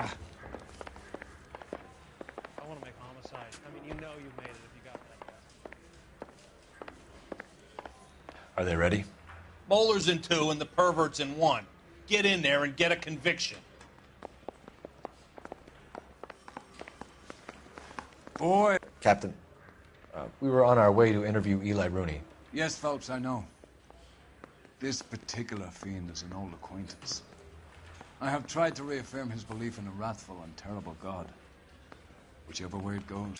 want to make homicide. I mean, you know you made it if you got that. Are they ready? Moeller's in 2 and the pervert's in 1. Get in there and get a conviction. Boy. Captain, we were on our way to interview Eli Rooney. Yes, Phelps, I know. This particular fiend is an old acquaintance. I have tried to reaffirm his belief in a wrathful and terrible God. Whichever way it goes.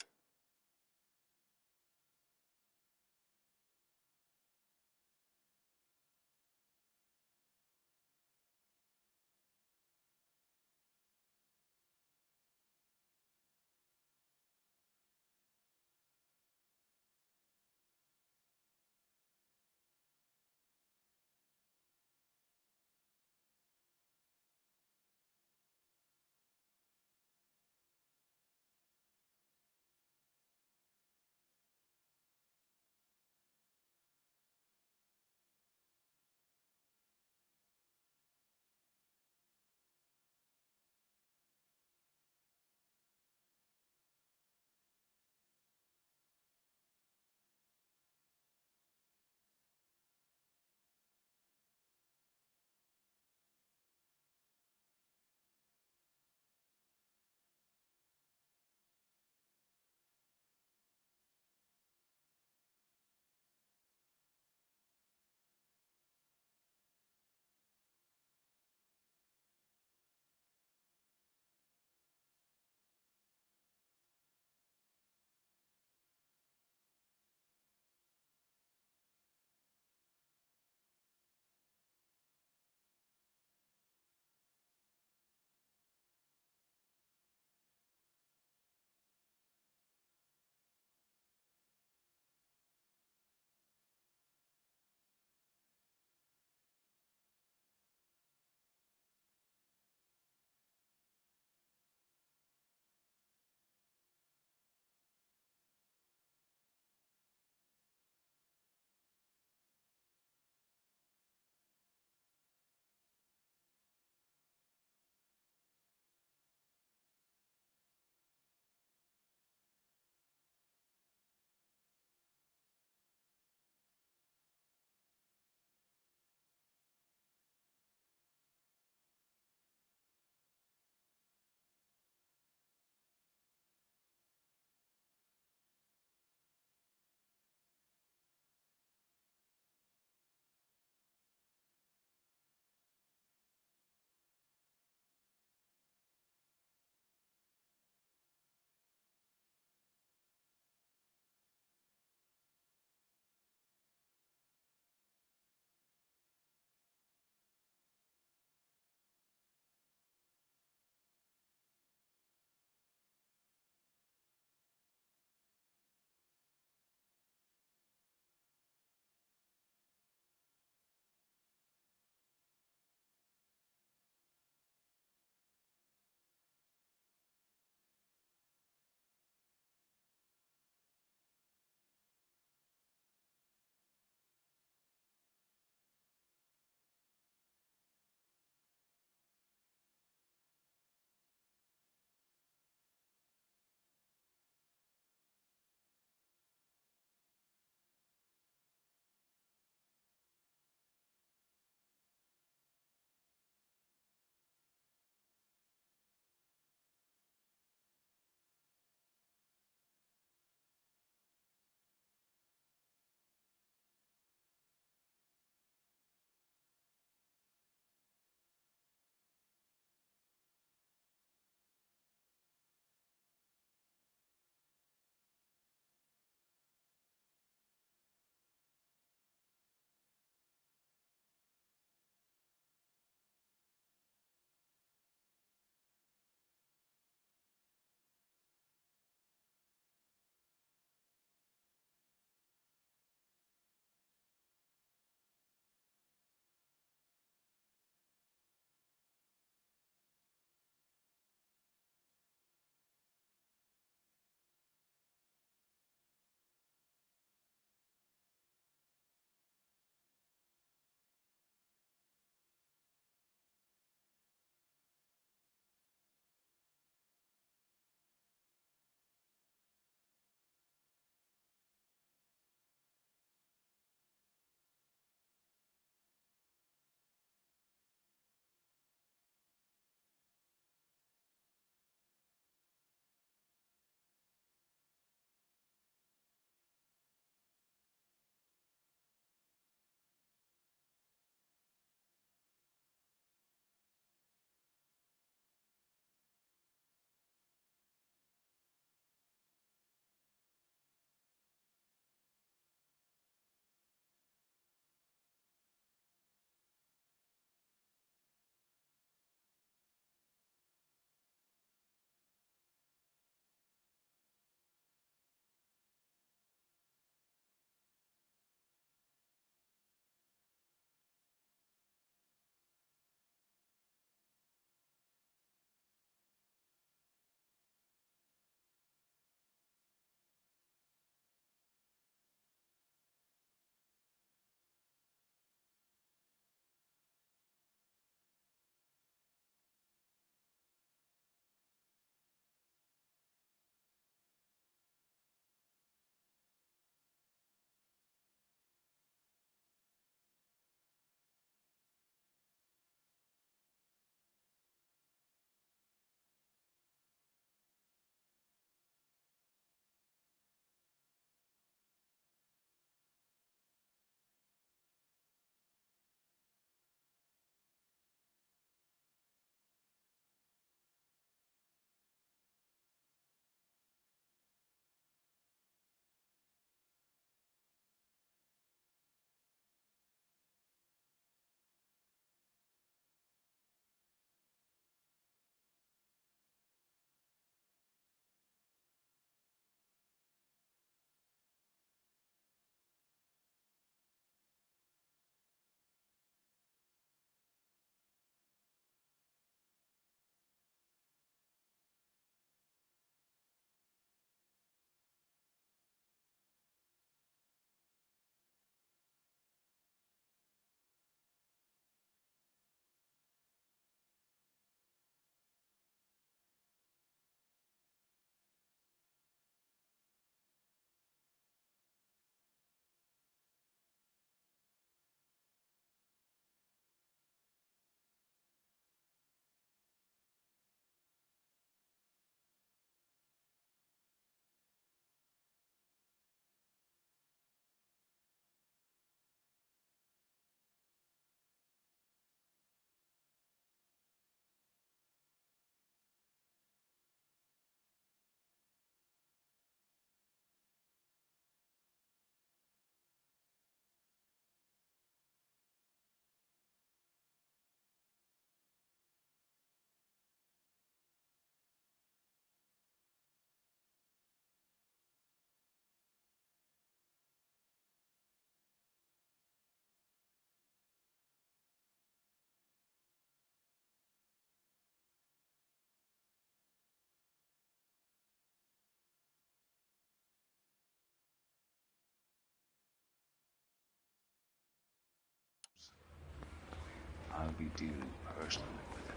dealing personally with him.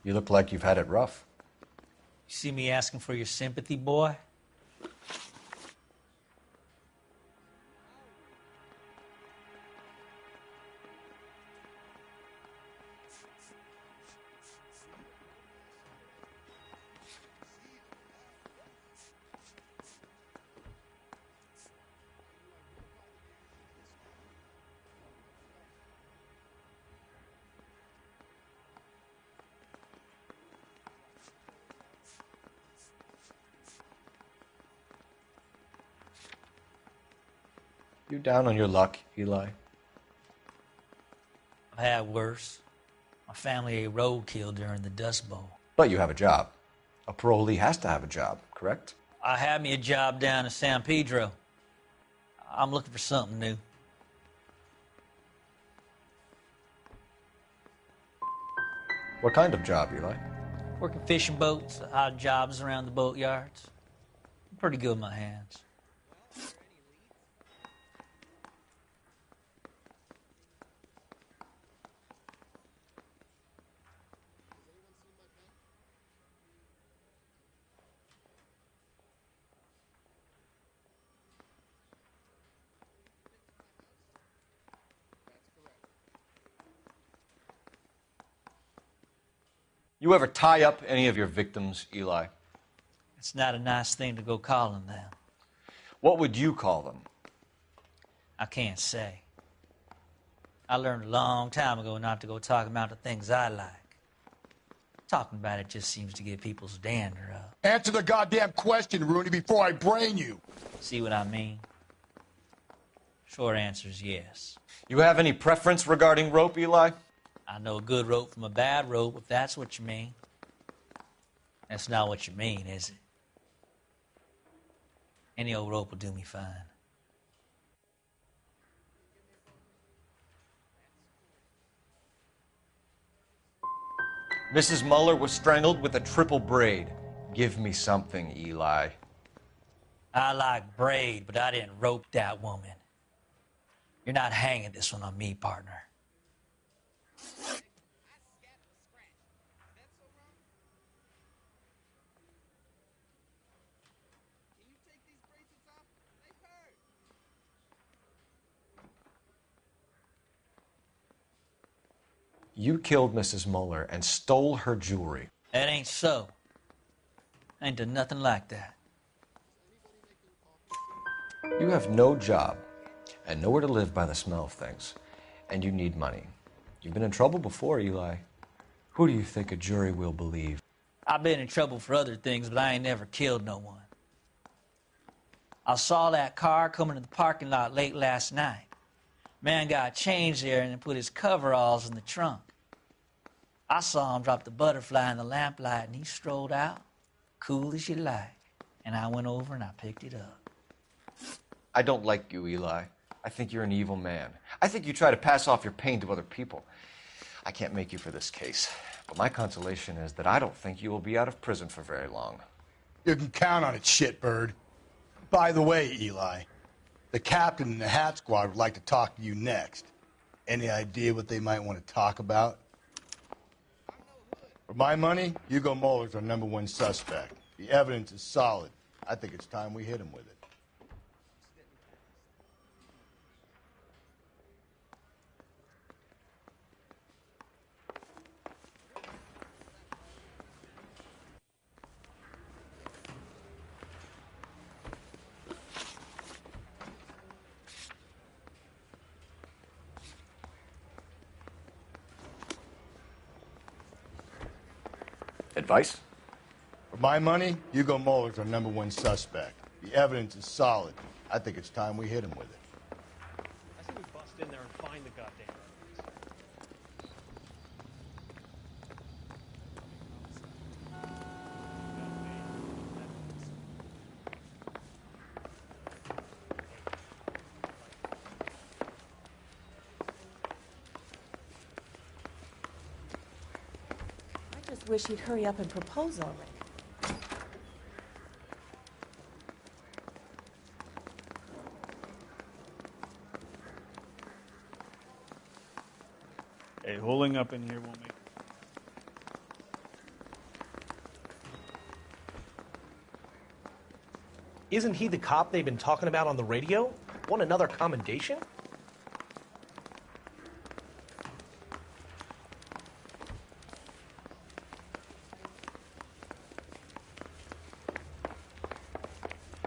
You look like you've had it rough. You see me asking for your sympathy, boy? You down on your luck, Eli? I've had worse. My family ate roadkill during the Dust Bowl. But you have a job. A parolee has to have a job, correct? I had me a job down in San Pedro. I'm looking for something new. What kind of job, Eli? Working fishing boats, odd jobs around the boatyards. I'm pretty good with my hands. You ever tie up any of your victims, Eli? It's not a nice thing to go calling them. What would you call them? I can't say. I learned a long time ago not to go talking about the things I like. Talking about it just seems to get people's dander up. Answer the goddamn question, Rooney, before I brain you. See what I mean? Short answer is yes. You have any preference regarding rope, Eli? I know a good rope from a bad rope, if that's what you mean. That's not what you mean, is it? Any old rope will do me fine. Mrs. Muller was strangled with a triple braid. Give me something, Eli. I like braid, but I didn't rope that woman. You're not hanging this one on me, partner. You killed Mrs. Muller and stole her jewelry. That ain't so. I ain't done nothing like that. You have no job and nowhere to live by the smell of things, and you need money. You've been in trouble before, Eli. Who do you think a jury will believe? I've been in trouble for other things, but I ain't never killed no one. I saw that car coming to the parking lot late last night. Man got changed there and then put his coveralls in the trunk. I saw him drop the butterfly in the lamplight and he strolled out, cool as you like. And I went over and I picked it up. I don't like you, Eli. I think you're an evil man. I think you try to pass off your pain to other people. I can't make you for this case, but my consolation is that I don't think you will be out of prison for very long. You can count on it, shitbird. By the way, Eli, the captain and the Hat Squad would like to talk to you next. Any idea what they might want to talk about? For my money, Hugo Muller's our #1 suspect. The evidence is solid. I think it's time we hit him with it. Advice? For my money, Hugo Muller's our #1 suspect. The evidence is solid. I think it's time we hit him with it. I say we bust in there and find the goddamn wish he'd hurry up and propose already. Hey, holding up in here won't make. Isn't he the cop they've been talking about on the radio? Want another commendation?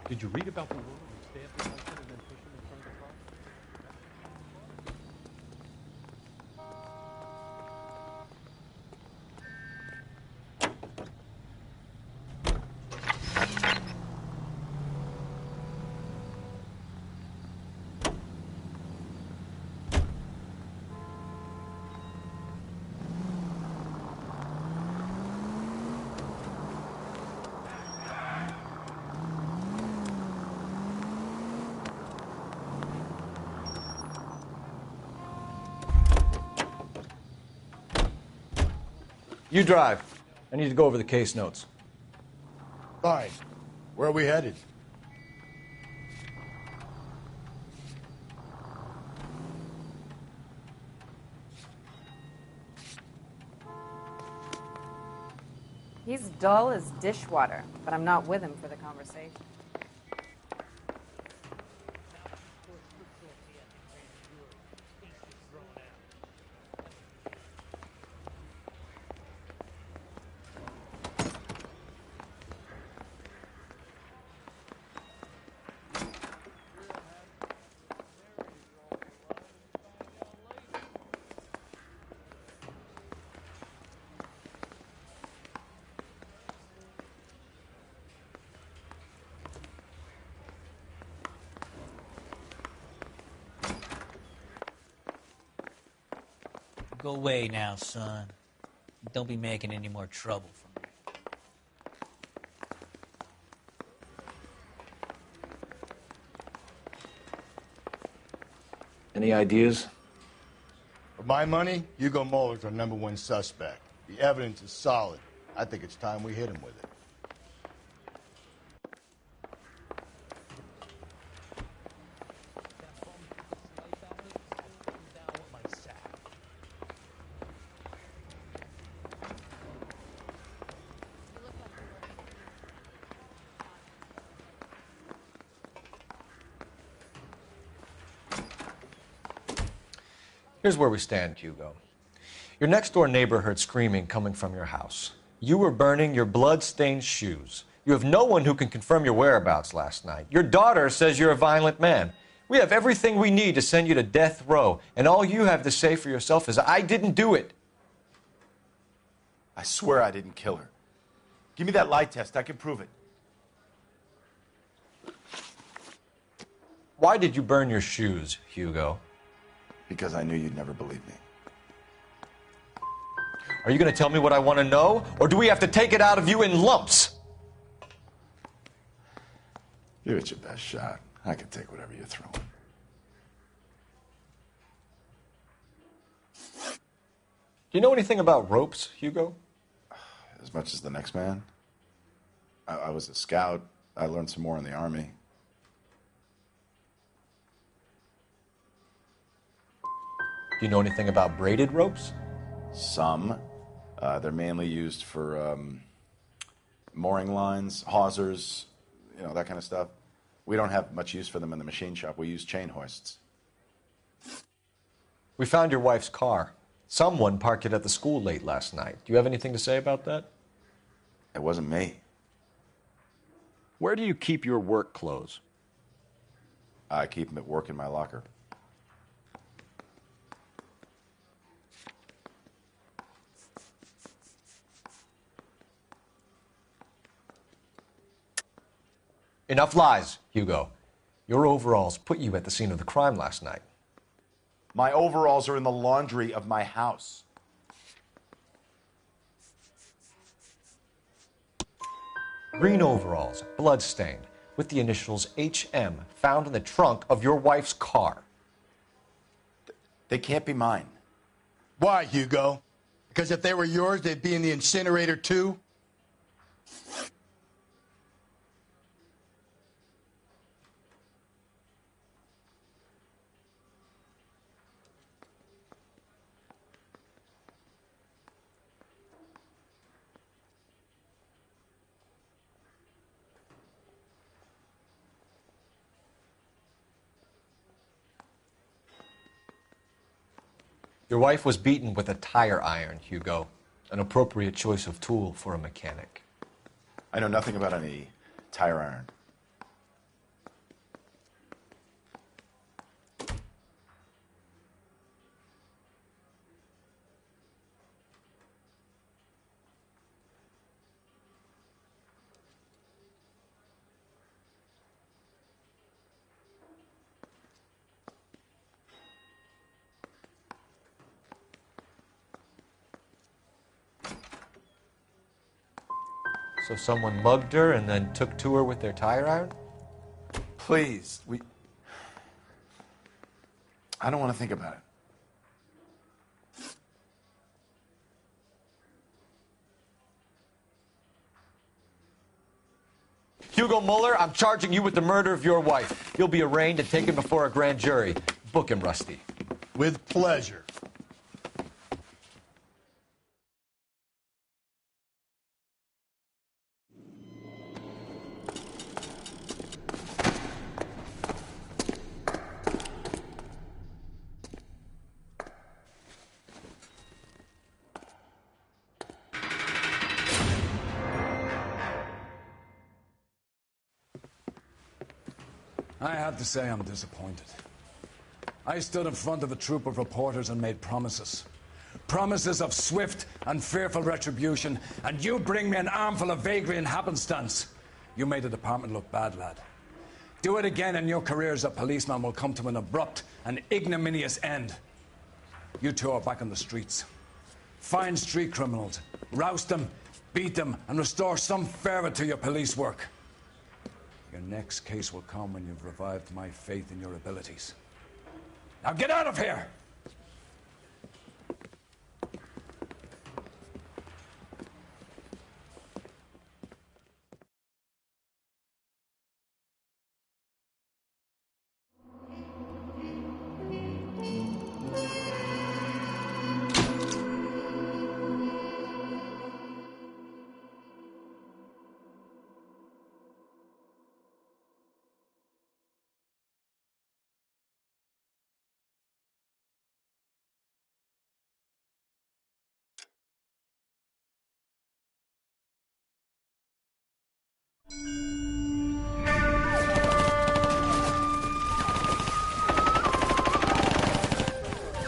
Did you read about the woman who stabbed her husband and then pushed him in front of the car? You drive. I need to go over the case notes. Fine. Where are we headed? He's dull as dishwater, but I'm not with him for the conversation. Go away now, son. Don't be making any more trouble for me. Any ideas? For my money, Hugo Muller's our #1 suspect. The evidence is solid. I think it's time we hit him with it. Here's where we stand, Hugo. Your next-door neighbor heard screaming coming from your house. You were burning your blood-stained shoes. You have no one who can confirm your whereabouts last night. Your daughter says you're a violent man. We have everything we need to send you to death row, and all you have to say for yourself is, I didn't do it. I swear I didn't kill her. Give me that lie test. I can prove it. Why did you burn your shoes, Hugo? Because I knew you'd never believe me. Are you going to tell me what I want to know, or do we have to take it out of you in lumps? Give it your best shot. I can take whatever you throw. Do you know anything about ropes, Hugo? As much as the next man. I was a scout. I learned some more in the Army. Do you know anything about braided ropes? Some. They're mainly used for mooring lines, hawsers, you know, that kind of stuff. We don't have much use for them in the machine shop. We use chain hoists. We found your wife's car. Someone parked it at the school late last night. Do you have anything to say about that? It wasn't me. Where do you keep your work clothes? I keep them at work in my locker. Enough lies, Hugo. Your overalls put you at the scene of the crime last night. My overalls are in the laundry of my house. Green overalls, blood-stained, with the initials HM found in the trunk of your wife's car. They can't be mine. Why, Hugo? Because if they were yours, they'd be in the incinerator too? Your wife was beaten with a tire iron, Hugo. An appropriate choice of tool for a mechanic. I know nothing about any tire iron. So someone mugged her and then took to her with their tire iron? Please, I don't want to think about it. Hugo Muller, I'm charging you with the murder of your wife. You'll be arraigned and taken before a grand jury. Book him, Rusty. With pleasure. I have to say I'm disappointed. I stood in front of a troop of reporters and made promises. Promises of swift and fearful retribution, and you bring me an armful of vagary and happenstance. You made the department look bad, lad. Do it again and your career as a policeman will come to an abrupt and ignominious end. You two are back on the streets. Find street criminals, roust them, beat them, and restore some fervor to your police work. Your next case will come when you've revived my faith in your abilities. Now get out of here!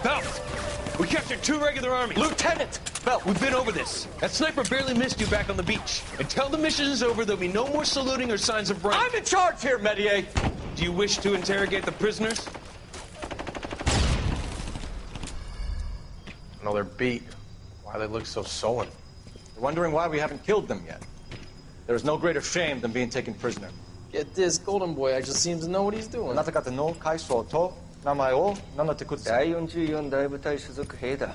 Phelps, we captured 2 regular armies. Lieutenant! Phelps, we've been over this. That sniper barely missed you back on the beach. Until the mission is over, there'll be no more saluting or signs of rank. I'm in charge here, Metier! Do you wish to interrogate the prisoners? No, they're beat. Why they look so sullen? You're wondering why we haven't killed them yet. There is no greater shame than being taken prisoner. Get this, Golden Boy actually seems to know what he's doing. あなた方の階層と名前を名乗ってください。第44大部隊所属兵だ。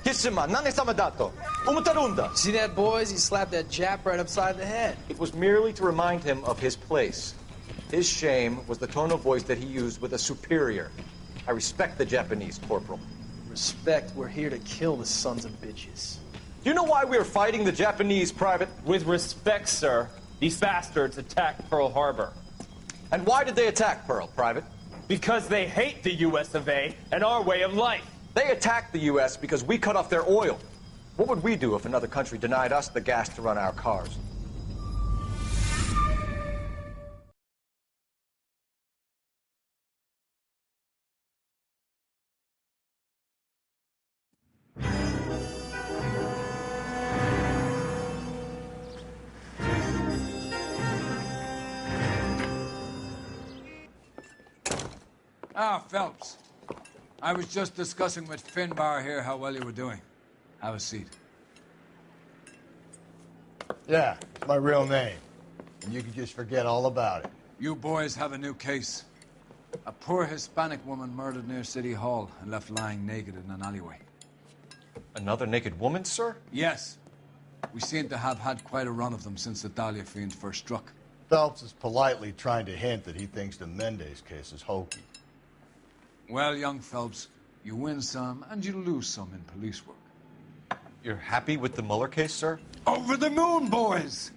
貴様、何様だと思ってるんだ。 See that, boys? He slapped that Jap right upside the head. It was merely to remind him of his place. His shame was the tone of voice that he used with a superior. I respect the Japanese, Corporal. Respect, we're here to kill the sons of bitches. Do you know why we are fighting the Japanese, Private? With respect, sir, these bastards attacked Pearl Harbor. And why did they attack Pearl, Private? Because they hate the US of A and our way of life. They attacked the U.S. because we cut off their oil. What would we do if another country denied us the gas to run our cars? Ah, Phelps. I was just discussing with Finbar here how well you were doing. Have a seat. Yeah, it's my real name. And you can just forget all about it. You boys have a new case. A poor Hispanic woman murdered near City Hall and left lying naked in an alleyway. Another naked woman, sir? Yes. We seem to have had quite a run of them since the Dahlia fiend first struck. Phelps is politely trying to hint that he thinks the Mendez case is hokey. Well, young Phelps, you win some and you lose some in police work. You're happy with the Mueller case, sir? Over the moon, boys!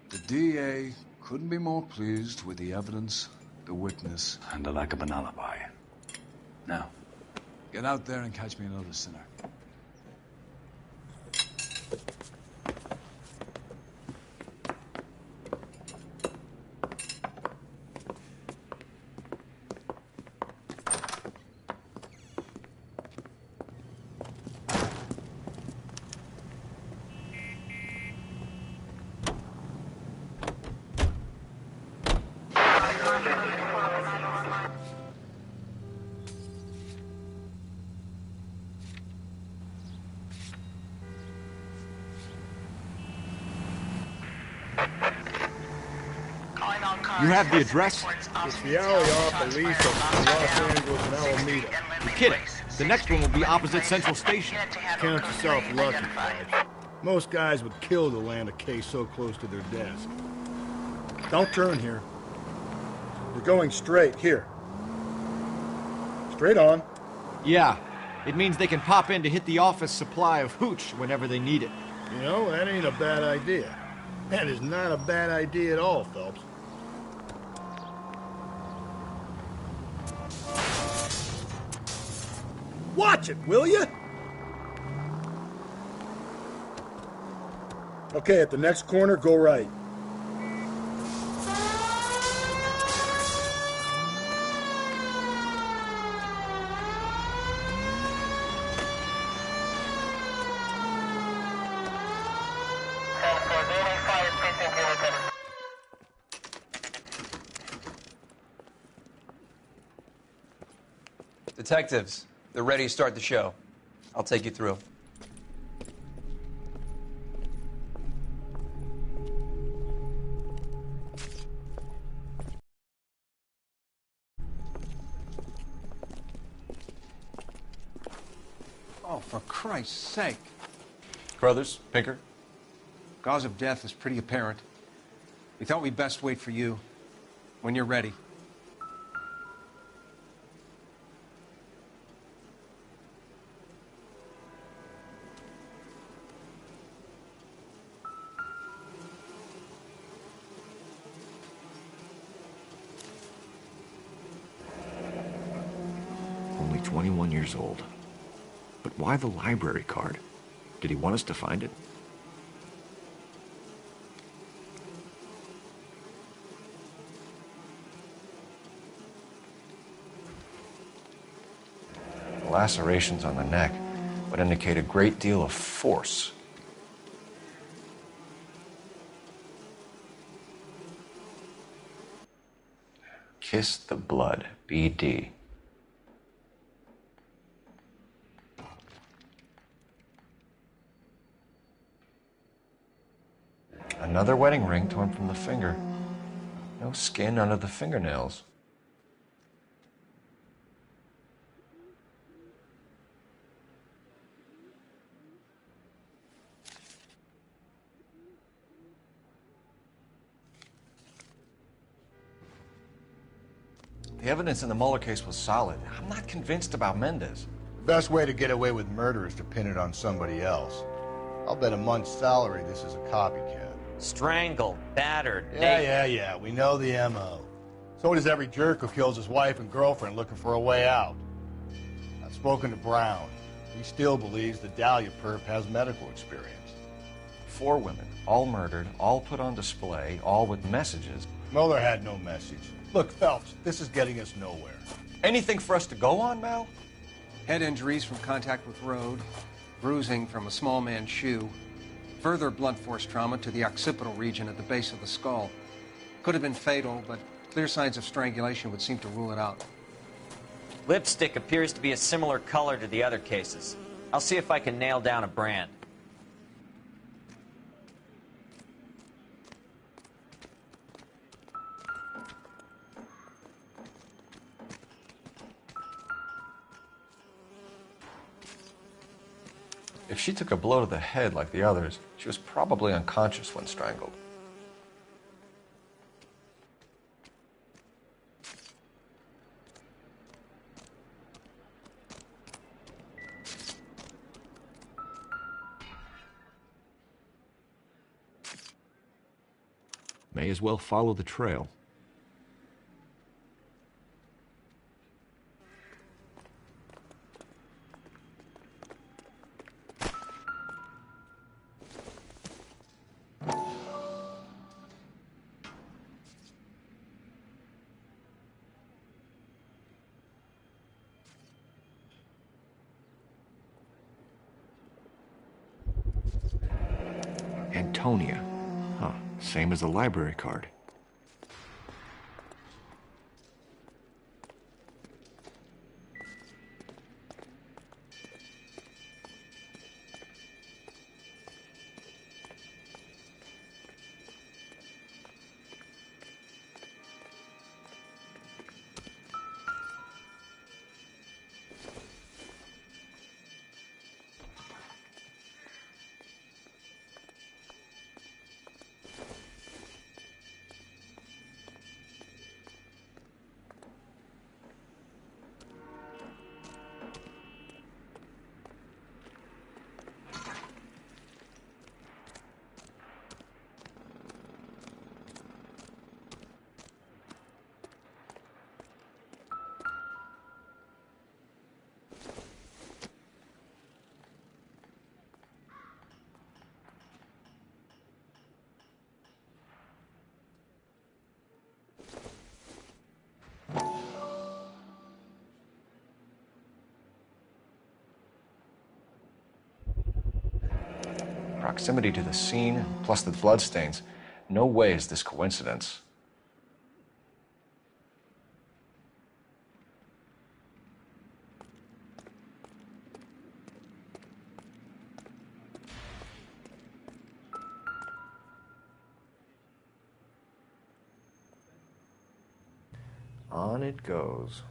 The DA couldn't be more pleased with the evidence, the witness, And the lack of an alibi. Now, get out there and catch me another sinner. You have the address? It's the alley off Elisa from Los Angeles and Alameda. You're kidding. The next one will be opposite Central Station. Count yourself lucky, Fudge. Most guys would kill to land a case so close to their desk. Don't turn here. You're going straight. Here. Straight on. Yeah. It means they can pop in to hit the office supply of hooch whenever they need it. You know, that ain't a bad idea. That is not a bad idea at all, Phelps. Watch it, will you? Okay, at the next corner, go right. Detectives, they're ready to start the show. I'll take you through. Oh, for Christ's sake. Brothers, Pinker? Cause of death is pretty apparent. We thought we'd best wait for you. When you're ready. Only 21 years old. But why the library card? Did he want us to find it? The lacerations on the neck would indicate a great deal of force. Kiss the blood, BD. Another wedding ring torn from the finger. No skin under the fingernails. The evidence in the Mueller case was solid. I'm not convinced about Mendez. The best way to get away with murder is to pin it on somebody else. I'll bet a month's salary this is a copycat. Strangled, battered, Yeah, we know the M.O. So does every jerk who kills his wife and girlfriend looking for a way out. I've spoken to Brown. He still believes the Dahlia perp has medical experience. 4 women, all murdered, all put on display, all with messages. Mueller had no message. Look, Phelps, this is getting us nowhere. Anything for us to go on, Mal? Head injuries from contact with road, bruising from a small man's shoe, further blunt force trauma to the occipital region at the base of the skull. Could have been fatal, but clear signs of strangulation would seem to rule it out. Lipstick appears to be a similar color to the other cases. I'll see if I can nail down a brand. If she took a blow to the head like the others, she was probably unconscious when strangled. May as well follow the trail. Antonia. Huh, same as the library card. Proximity to the scene, plus the bloodstains. No way is this coincidence. On it goes.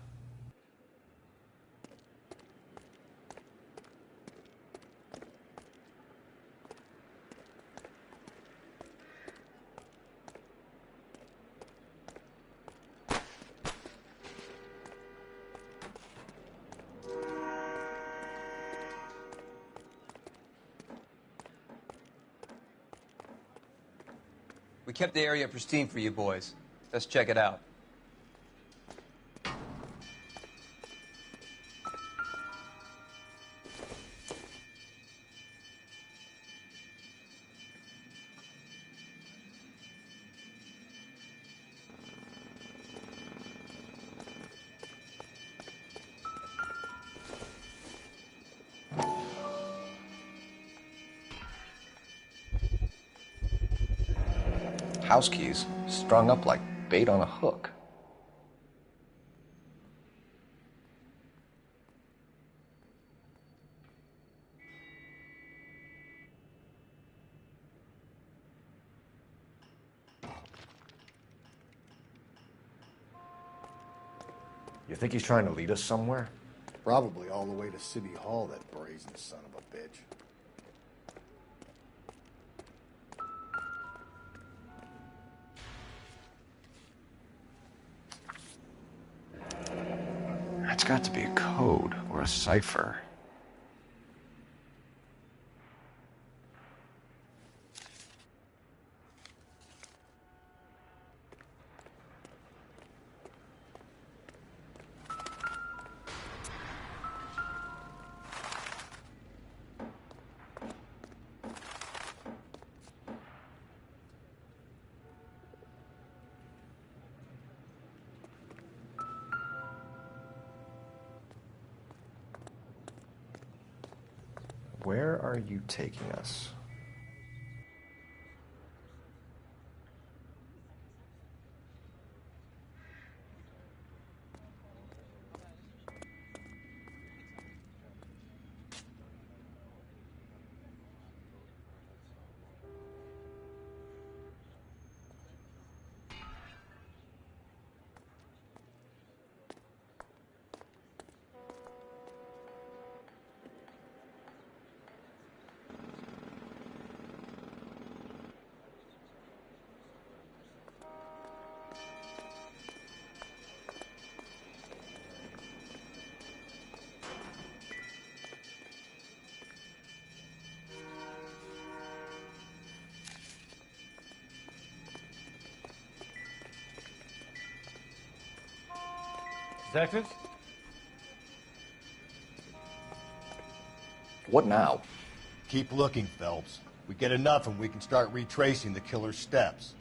We kept the area pristine for you boys. Let's check it out. House keys strung up like bait on a hook. You think he's trying to lead us somewhere? Probably all the way to City Hall, that brazen son of a bitch. That's got to be a code or a cipher. Where are you taking us? Detectives? What now? Keep looking, Phelps. We get enough and we can start retracing the killer's steps.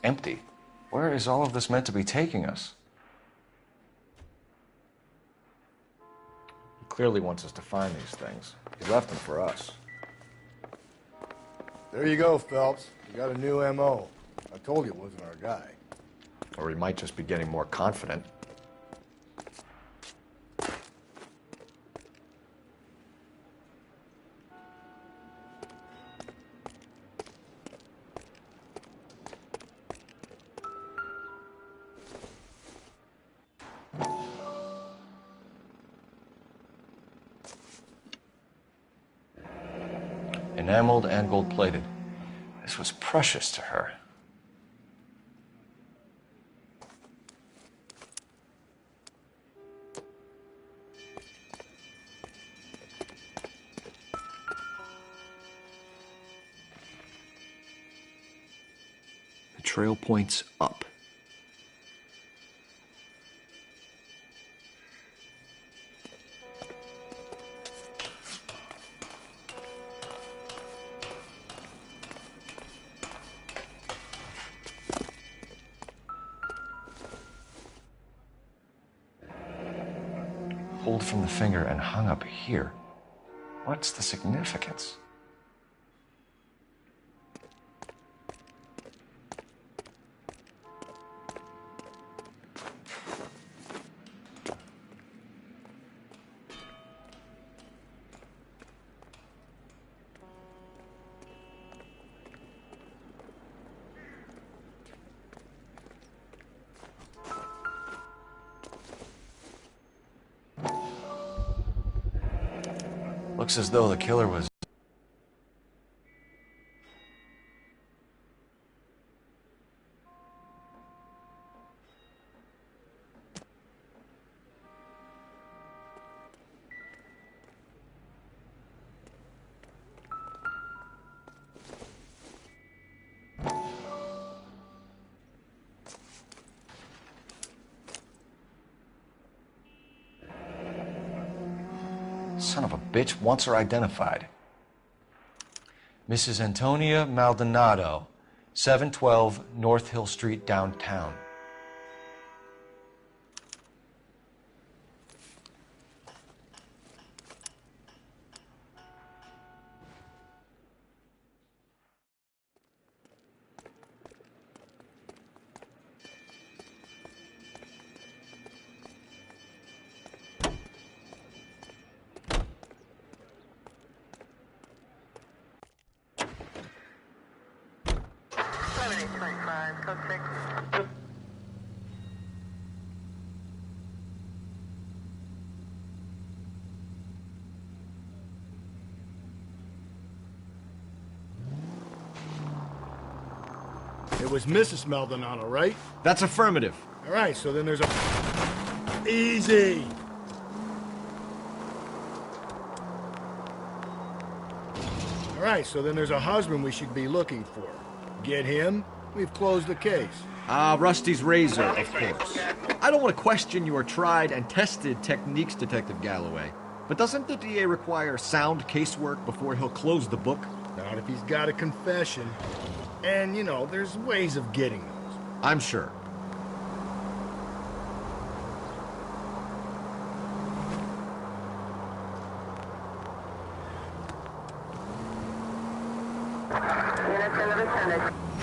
Empty. Where is all of this meant to be taking us? He clearly wants us to find these things. He left them for us. There you go, Phelps. You got a new M.O. I told you it wasn't our guy. Or he might just be getting more confident. Enameled and gold-plated. This was precious to her. The trail points up. Pulled from the finger and hung up here. What's the significance? Looks as though the killer was... Son of a bitch wants her identified. Mrs. Antonia Maldonado, 712 North Hill Street, downtown. It was Mrs. Maldonado, right? That's affirmative. All right, so then there's a... Easy! All right, so then there's a husband we should be looking for. Get him, we've closed the case. Rusty's razor, of course. I don't want to question your tried and tested techniques, Detective Galloway. But doesn't the DA require sound casework before he'll close the book? Not if he's got a confession. And, you know, there's ways of getting those. I'm sure. Units in the vicinity.